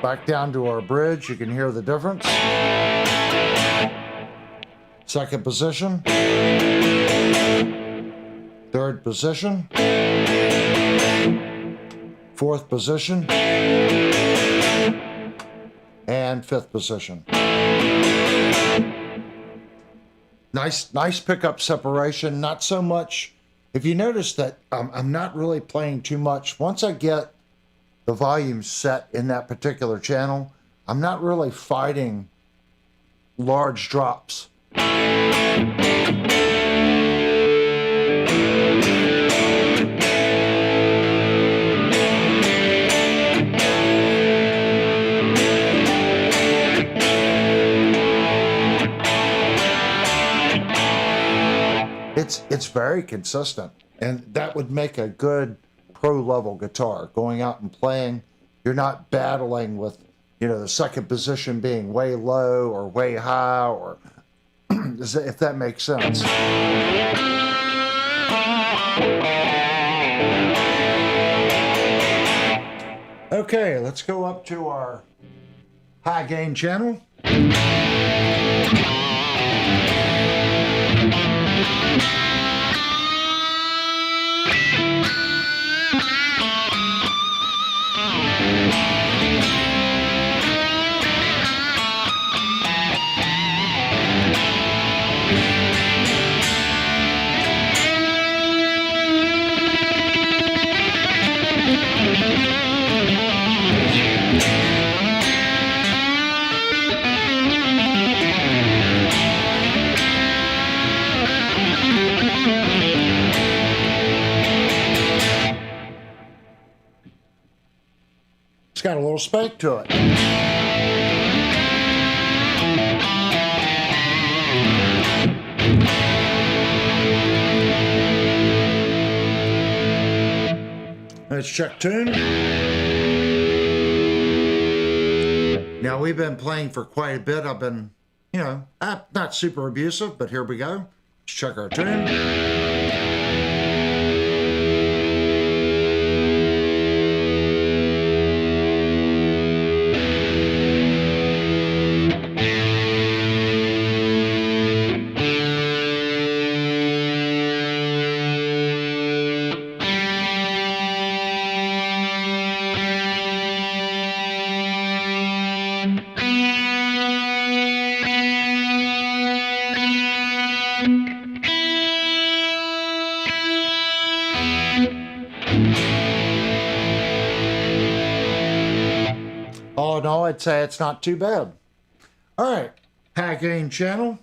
Back down to our bridge, you can hear the difference. Second position. Third position. Fourth position. And fifth position. Nice pickup separation. Not so much. If you notice that I'm not really playing too much. Once I get the volume set in that particular channel, I'm not really fighting large drops. It's very consistent, and that would make a good pro level guitar. Going out and playing, you're not battling with, the second position being way low or way high, or if that makes sense. Okay, let's go up to our high gain channel. It's got a little spank to it. Let's check tune. Now we've been playing for quite a bit. I've been, not super abusive, but here we go. Let's check our tune. All in all, I'd say it's not too bad. All right, high gain channel.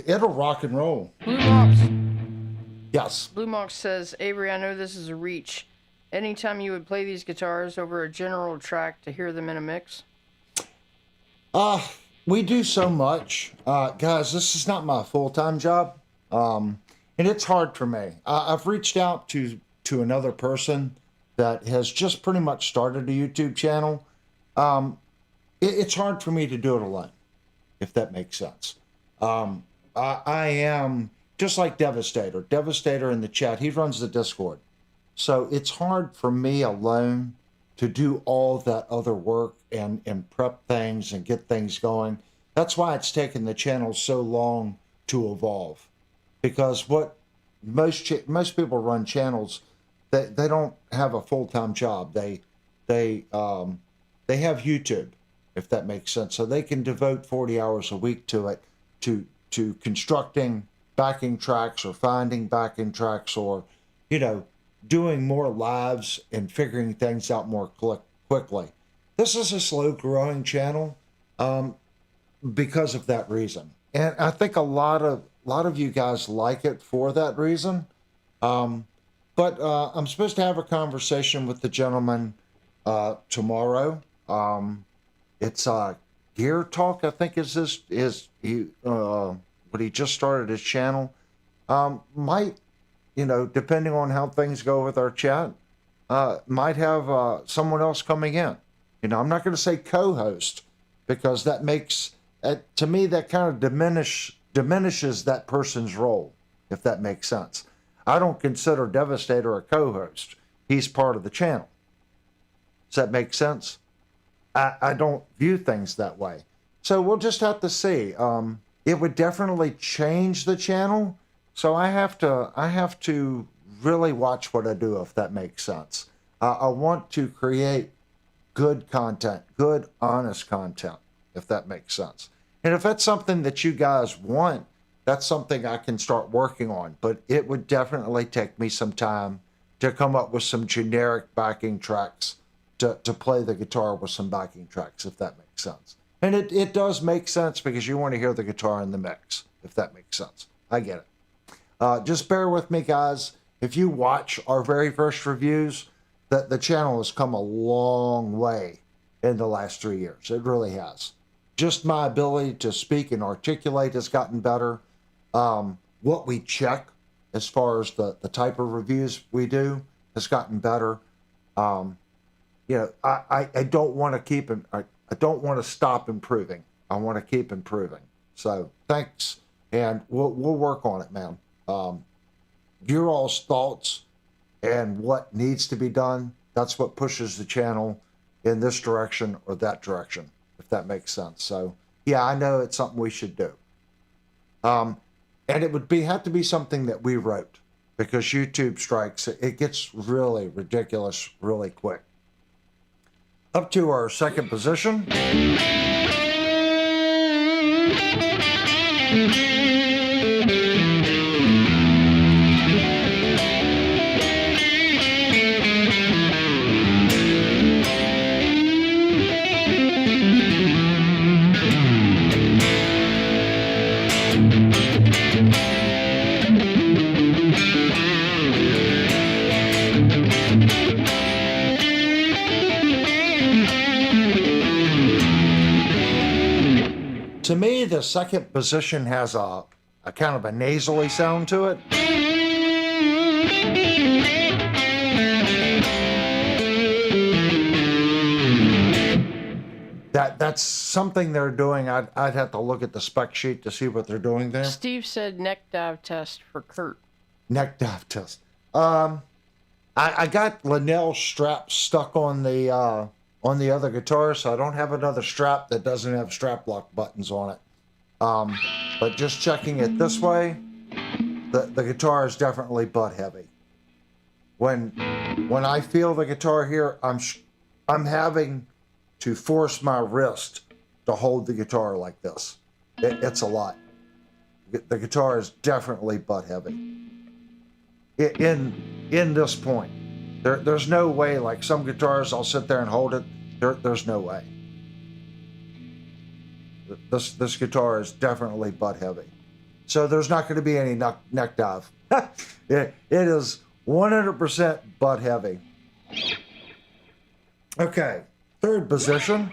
It'll rock and roll. Blue Mox. Yes. Blue Mox says, Avery, I know this is a reach. Anytime you would play these guitars over a general track to hear them in a mix? We do so much. Guys, this is not my full-time job. And it's hard for me. I've reached out to another person that has just pretty much started a YouTube channel. It's hard for me to do it alone, if that makes sense. I am just like Devastator. Devastator in the chat, he runs the Discord. So it's hard for me alone to do all that other work and prep things and get things going. That's why it's taken the channel so long to evolve. Because what most people run channels, they don't have a full-time job. They have YouTube, if that makes sense. So they can devote 40 hours a week to it, to constructing backing tracks or finding backing tracks or, doing more lives and figuring things out more quickly. This is a slow growing channel because of that reason. And I think a lot of you guys like it for that reason. But I'm supposed to have a conversation with the gentleman tomorrow. It's Gear Talk, I think but he just started his channel. Might, depending on how things go with our chat, might have someone else coming in. I'm not going to say co-host because that makes, to me, that kind of diminishes that person's role, if that makes sense. I don't consider Devastator a co-host. He's part of the channel. Does that make sense? I don't view things that way. So we'll just have to see. It would definitely change the channel So I have to really watch what I do, if that makes sense. I want to create good content, good, honest content, if that makes sense. And if that's something that you guys want, that's something I can start working on. But it would definitely take me some time to come up with some generic backing tracks to play the guitar with some backing tracks, if that makes sense. And it does make sense because you want to hear the guitar in the mix, if that makes sense. I get it. Just bear with me, guys. If you watch our very first reviews, the channel has come a long way in the last 3 years. It really has. Just my ability to speak and articulate has gotten better. What we check as far as the type of reviews we do has gotten better. I don't want to keep I don't want to stop improving. I want to keep improving. So thanks, and we'll work on it, man. Your all's thoughts and what needs to be done, that's what pushes the channel in this direction or that direction, if that makes sense. So yeah, I know it's something we should do. And it would have to be something that we wrote, because YouTube strikes, it gets really ridiculous really quick. Up to our second position. To me, the second position has a kind of a nasally sound to it. That's something they're doing. I'd have to look at the spec sheet to see what they're doing there. Steve said neck dive test for Kurt. Neck dive test. I got Linnell's strap stuck on the other guitar, so I don't have another strap that doesn't have strap lock buttons on it. But just checking it this way, the guitar is definitely butt heavy. When I feel the guitar here, I'm having to force my wrist to hold the guitar like this. It's a lot. The guitar is definitely butt heavy. In this point, there's no way. Like some guitars, I'll sit there and hold it. There's no way. This guitar is definitely butt heavy. So there's not going to be any neck dive. It is 100% butt heavy. Okay, third position.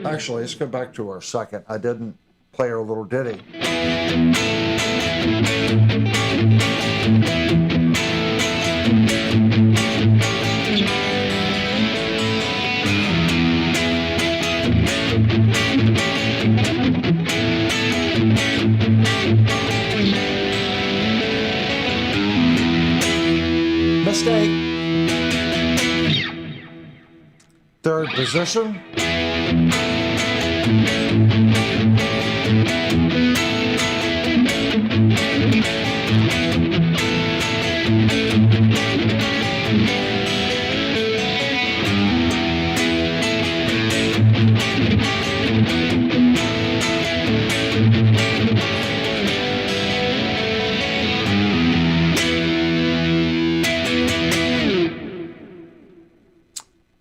Actually, let's go back to our second. I didn't play our little ditty. Mistake. Third position.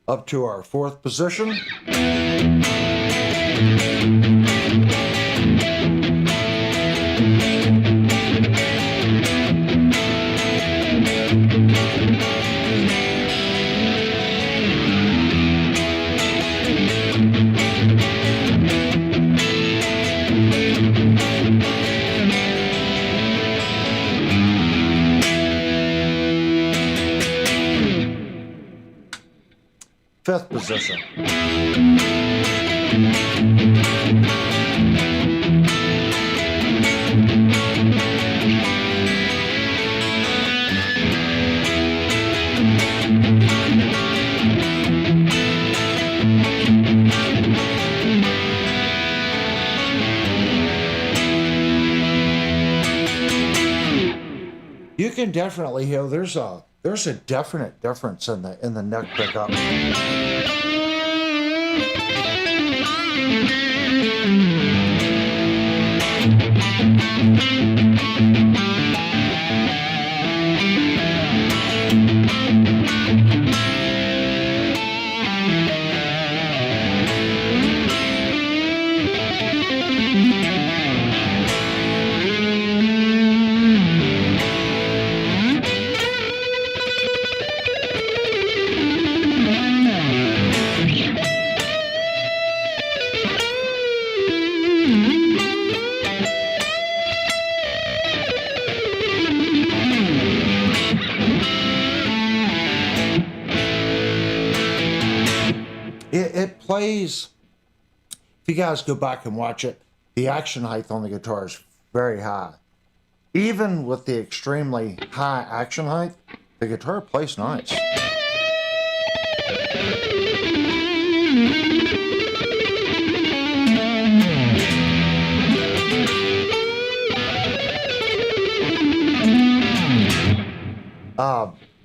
Up to our fourth position. Fifth position. can definitely hear there's a definite difference in the neck pickup. It plays, if you guys go back and watch it, the action height on the guitar is very high. Even with the extremely high action height, the guitar plays nice.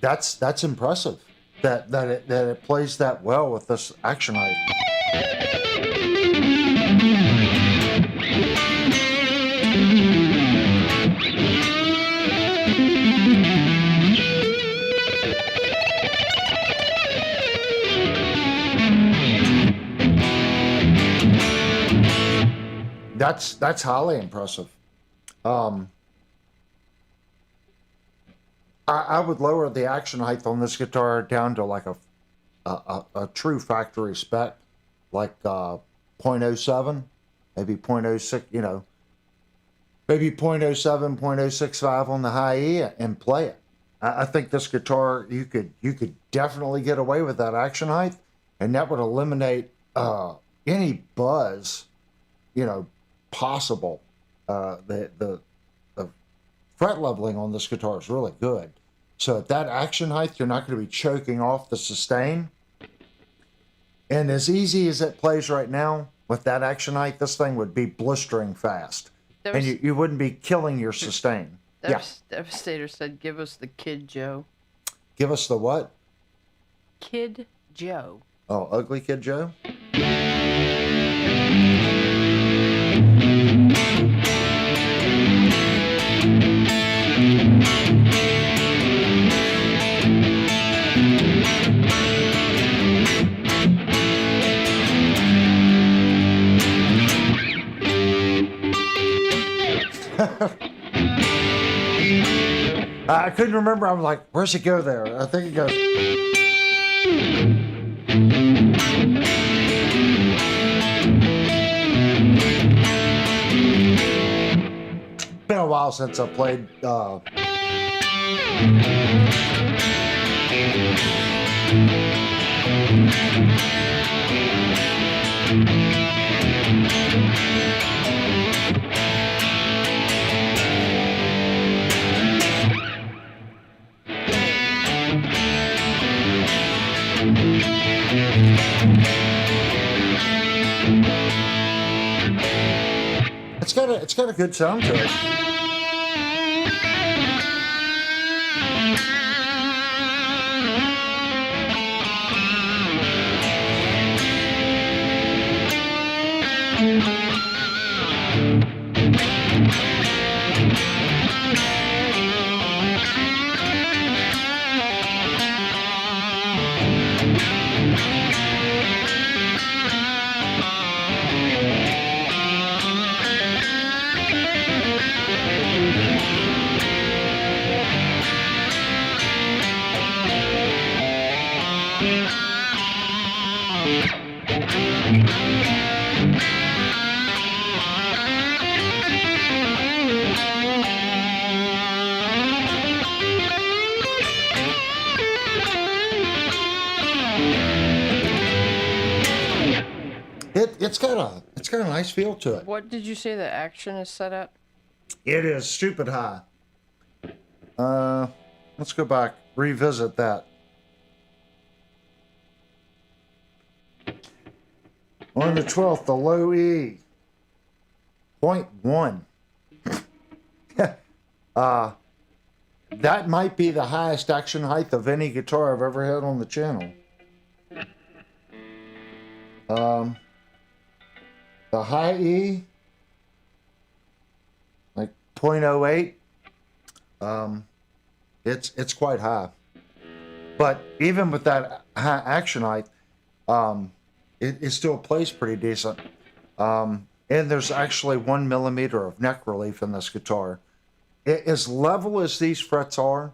That's impressive that it plays that well with this action height. That's highly impressive. I would lower the action height on this guitar down to like a true factory spec, like 0.07, maybe 0.06, you know, maybe 0.07, 0.065 on the high E and play it. I think this guitar, you could definitely get away with that action height, and that would eliminate any buzz, you know, possible. The fret leveling on this guitar is really good. So at that action height, you're not going to be choking off the sustain. And as easy as it plays right now, with that action height, this thing would be blistering fast. And you wouldn't be killing your sustain. Devastator said, give us the Kid Joe. Give us the what? Kid Joe. Oh, Ugly Kid Joe? I couldn't remember. I was like, where's it go there? I think it goes. Been a while since I played. It's got a good sound to it. It's got a nice feel to it. What did you say the action is set at? It is stupid high. Let's go back, revisit that. On the 12th, the low E, 0.1. that might be the highest action height of any guitar I've ever had on the channel. The high E, like 0.08, it's quite high. But even with that high action height, it still plays pretty decent. And there's actually 1 millimeter of neck relief in this guitar. As level as these frets are,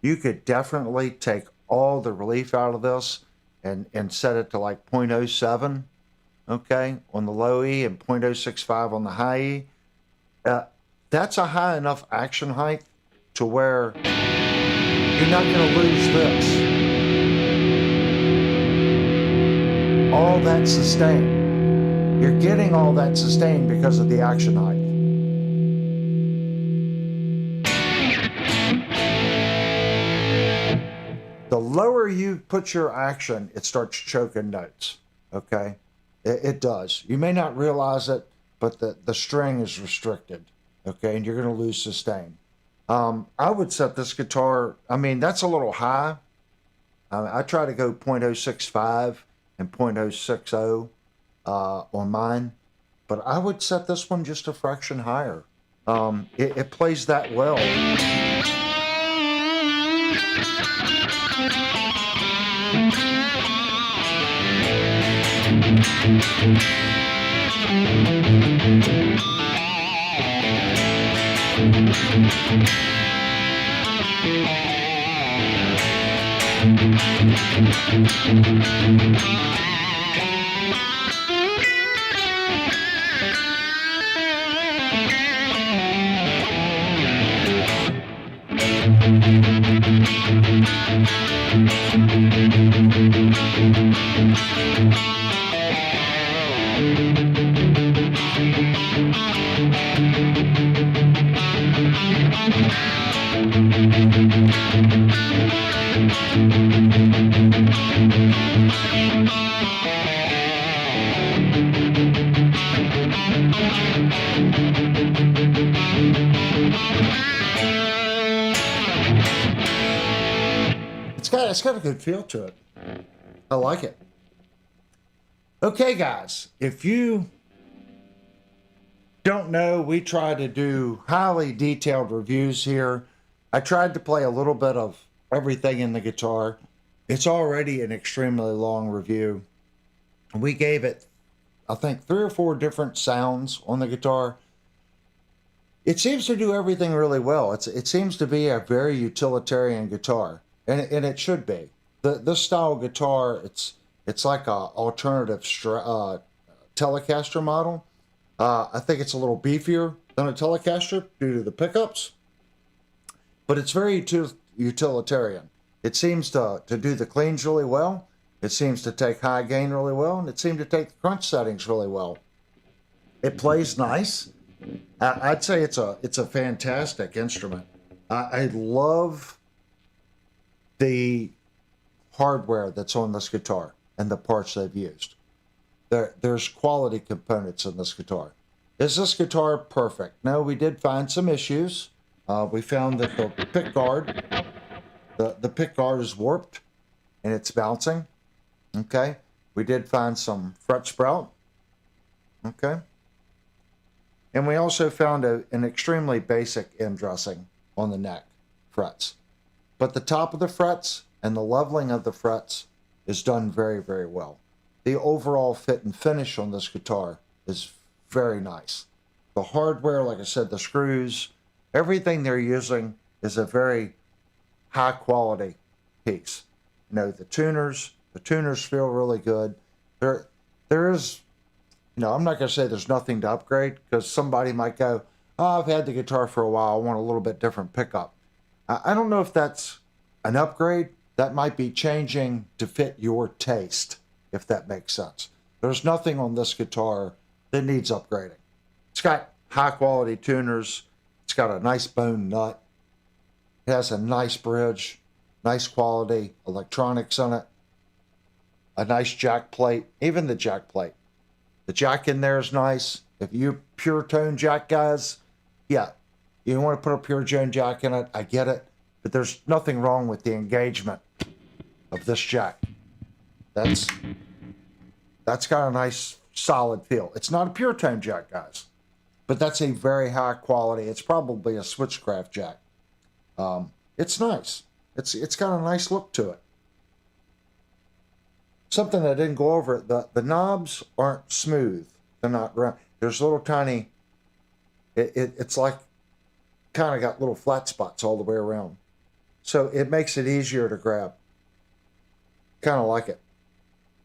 you could definitely take all the relief out of this and set it to like 0.07, okay, on the low E and 0.065 on the high E. That's a high enough action height to where you're not going to lose this. All that sustain. You're getting all that sustain because of the action height. The lower you put your action, it starts choking notes, okay? It does. You may not realize it, but the string is restricted, okay? And you're going to lose sustain. I would set this guitar, I mean, that's a little high. I try to go 0.065 and 0.060 on mine, but I would set this one just a fraction higher. It plays that well. It's got a good feel to it. I like it. Okay, guys, if you don't know, we try to do highly detailed reviews here. I tried to play a little bit of everything in the guitar. It's already an extremely long review. We gave it, I think, 3 or 4 different sounds on the guitar. It seems to do everything really well. It seems to be a very utilitarian guitar. And it should be. This style of guitar, it's like a alternative Telecaster model. I think it's a little beefier than a Telecaster due to the pickups, but it's very utilitarian. It seems to do the cleans really well. It seems to take high gain really well, and it seems to take the crunch settings really well. It plays nice. I'd say it's a fantastic instrument. I love the hardware that's on this guitar and the parts they've used. There's quality components in this guitar. Is this guitar perfect? No, we did find some issues. We found that the pickguard, the pickguard is warped and it's bouncing. Okay. We did find some fret sprout. Okay. And we also found an extremely basic end dressing on the neck frets. But the top of the frets and the leveling of the frets is done very, very well. The overall fit and finish on this guitar is very nice. The hardware, like I said, the screws, everything they're using is a very high quality piece. You know, the tuners feel really good. There is, you know, I'm not going to say there's nothing to upgrade, because somebody might go, oh, I've had the guitar for a while, I want a little bit different pickup. I don't know if that's an upgrade. That might be changing to fit your taste, if that makes sense. There's nothing on this guitar that needs upgrading. It's got high quality tuners. It's got a nice bone nut. It has a nice bridge, nice quality electronics on it, a nice jack plate, even the jack plate. The jack in there is nice. If you pure tone jack guys, yeah, you want to put a pure tone jack in it, I get it. but there's nothing wrong with the engagement of this jack. That's got a nice solid feel. It's not a pure tone jack, guys, but that's a very high quality. It's probably a Switchcraft jack. It's nice. It's got a nice look to it. Something I didn't go over, the knobs aren't smooth. They're not round. There's little tiny, it's like kind of got little flat spots all the way around. So it makes it easier to grab. Kind of like it.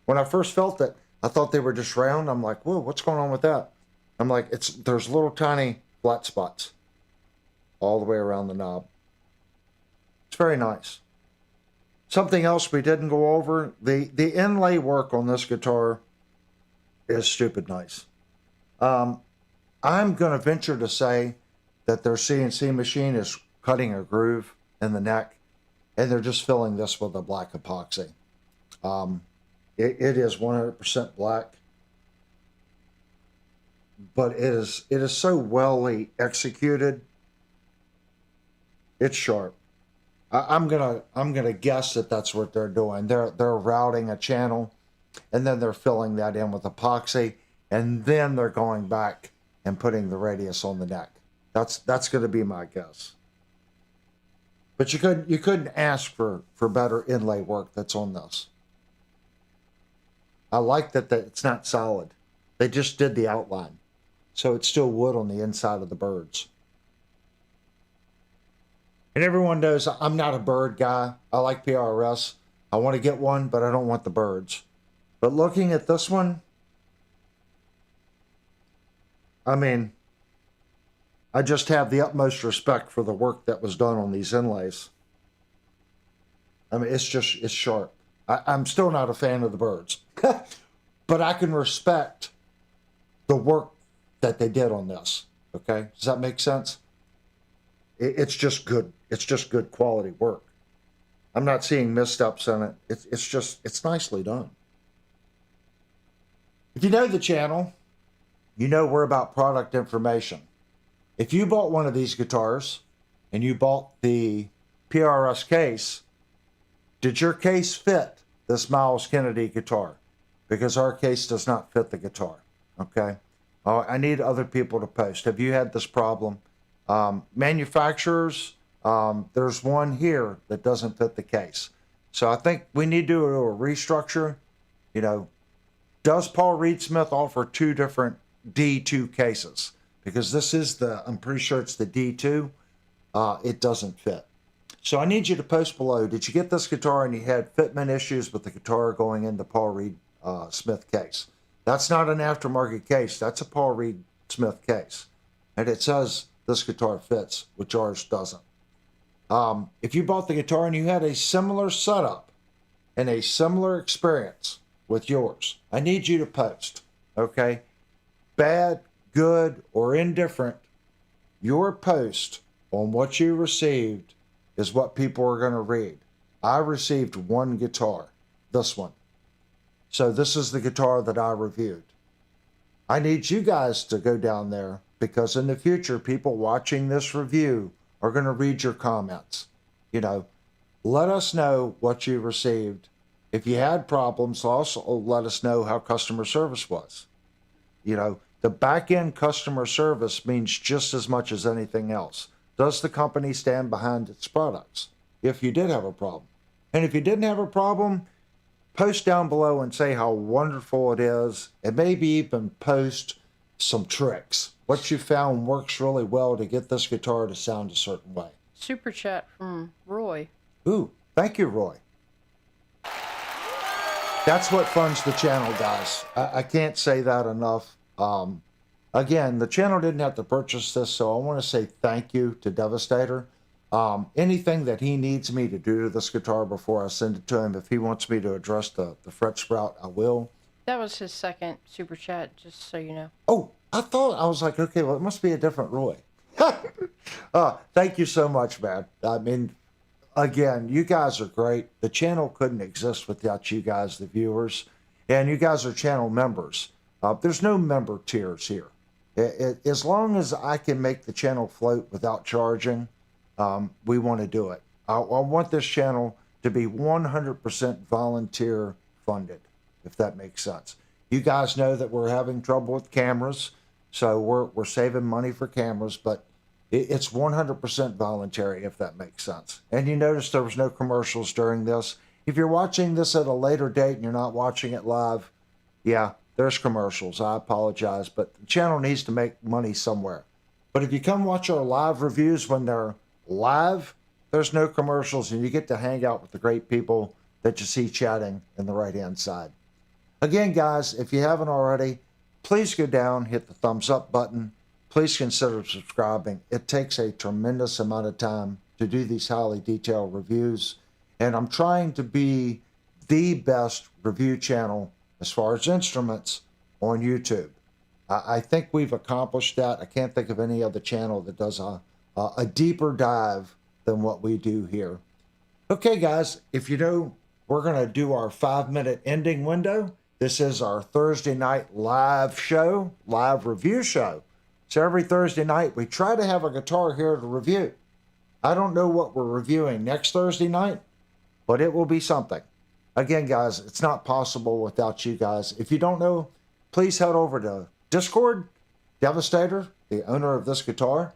When I first felt it, I thought they were just round. I'm like, whoa, what's going on with that? I'm like, there's little tiny flat spots all the way around the knob. It's very nice. Something else we didn't go over, the inlay work on this guitar is stupid nice. I'm going to venture to say that their CNC machine is cutting a groove in the neck, and they're just filling this with a black epoxy. It is 100% black, but it is so well executed. It's sharp. I'm gonna guess that that's what they're doing. They're routing a channel, and then they're filling that in with epoxy, and then they're going back and putting the radius on the neck. That's going to be my guess. But you couldn't ask for better inlay work that's on this. I like that it's not solid. They just did the outline, so it's still wood on the inside of the birds. And everyone knows I'm not a bird guy. I like PRS. I want to get one, but I don't want the birds. But looking at this one, I mean, I just have the utmost respect for the work that was done on these inlays. I mean, it's sharp. I'm still not a fan of the birds, but I can respect the work that they did on this. Okay, does that make sense? It's just good. It's just good quality work. I'm not seeing missteps in it. It's nicely done. If you know the channel, you know we're about product information. If you bought one of these guitars and you bought the PRS case, did your case fit this Myles Kennedy guitar? Because our case does not fit the guitar. Okay. I need other people to post. Have you had this problem? Manufacturers, there's one here that doesn't fit the case. So I think we need to do a restructure. You know, does Paul Reed Smith offer two different D2 cases? Because this is I'm pretty sure it's the D2. It doesn't fit. So I need you to post below. Did you get this guitar and you had fitment issues with the guitar going in the Paul Reed Smith case? That's not an aftermarket case. That's a Paul Reed Smith case. And it says this guitar fits, which ours doesn't. If you bought the guitar and you had a similar setup and a similar experience with yours, I need you to post, okay? Bad, good, or indifferent, your post on what you received is what people are going to read. I received one guitar, this one. So this is the guitar that I reviewed. I need you guys to go down there because in the future, people watching this review are going to read your comments. You know, let us know what you received. If you had problems, also let us know how customer service was. You know, the back-end customer service means just as much as anything else. Does the company stand behind its products if you did have a problem? And if you didn't have a problem, post down below and say how wonderful it is, and maybe even post some tricks. What you found works really well to get this guitar to sound a certain way. Super chat from Roy. Ooh, thank you, Roy. That's what funds the channel, guys. I can't say that enough. Again, the channel didn't have to purchase this, so I want to say thank you to Devastator. Anything that he needs me to do to this guitar before I send it to him, if he wants me to address the fret sprout, I will. That was his second super chat, just so you know. Oh, I was like, okay, well, it must be a different Roy. Thank you so much, man. I mean, again, you guys are great. The channel couldn't exist without you guys, the viewers. And you guys are channel members. There's no member tiers here. As long as I can make the channel float without charging, we want to do it. I want this channel to be 100% volunteer funded, if that makes sense. You guys know that we're having trouble with cameras, so we're saving money for cameras, but it's 100% voluntary, if that makes sense. And you notice there was no commercials during this. If you're watching this at a later date and you're not watching it live, yeah, there's commercials. I apologize, but the channel needs to make money somewhere. But if you come watch our live reviews when they're live, there's no commercials, and you get to hang out with the great people that you see chatting in the right-hand side. Again, guys, if you haven't already, please go down, hit the thumbs up button. Please consider subscribing. It takes a tremendous amount of time to do these highly detailed reviews, and I'm trying to be the best review channel as far as instruments on YouTube. I think we've accomplished that. I can't think of any other channel that does a deeper dive than what we do here. Okay, guys, if you know, we're going to do our 5-minute ending window. This is our Thursday night live show, live review show. So every Thursday night, we try to have a guitar here to review. I don't know what we're reviewing next Thursday night, but it will be something. Again, guys, it's not possible without you guys. If you don't know, please head over to Discord. Devastator, the owner of this guitar,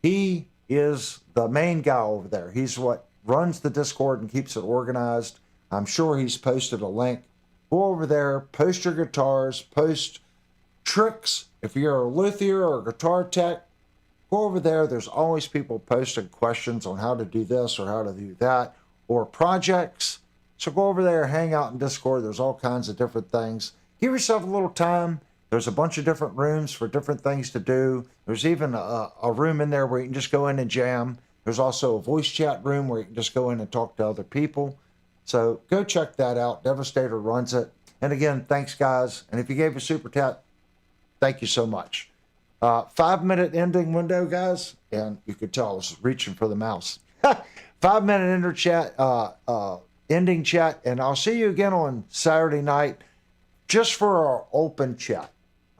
he is the main guy over there. He's what runs the Discord and keeps it organized. I'm sure he's posted a link. Go over there, post your guitars, post tricks. If you're a luthier or a guitar tech, go over there. There's always people posting questions on how to do this or how to do that, or projects. So go over there, hang out in Discord. There's all kinds of different things. Give yourself a little time. There's a bunch of different rooms for different things to do. There's even a room in there where you can just go in and jam. There's also a voice chat room where you can just go in and talk to other people. So go check that out. Devastator runs it. And again, thanks, guys. And if you gave a super chat, thank you so much. 5-minute ending window, guys. And you could tell I was reaching for the mouse. 5-minute ending chat. And I'll see you again on Saturday night just for our open chat.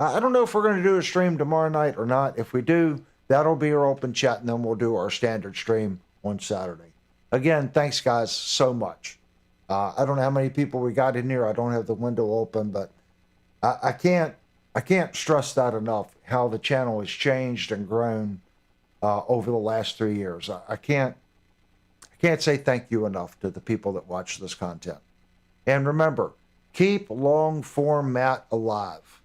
I don't know if we're going to do a stream tomorrow night or not. If we do, that'll be our open chat, and then we'll do our standard stream on Saturday. Again, thanks, guys, so much. I don't know how many people we got in here. I don't have the window open, but I can't stress that enough, how the channel has changed and grown over the last 3 years. I can't say thank you enough to the people that watch this content. And remember, keep long form Matt alive.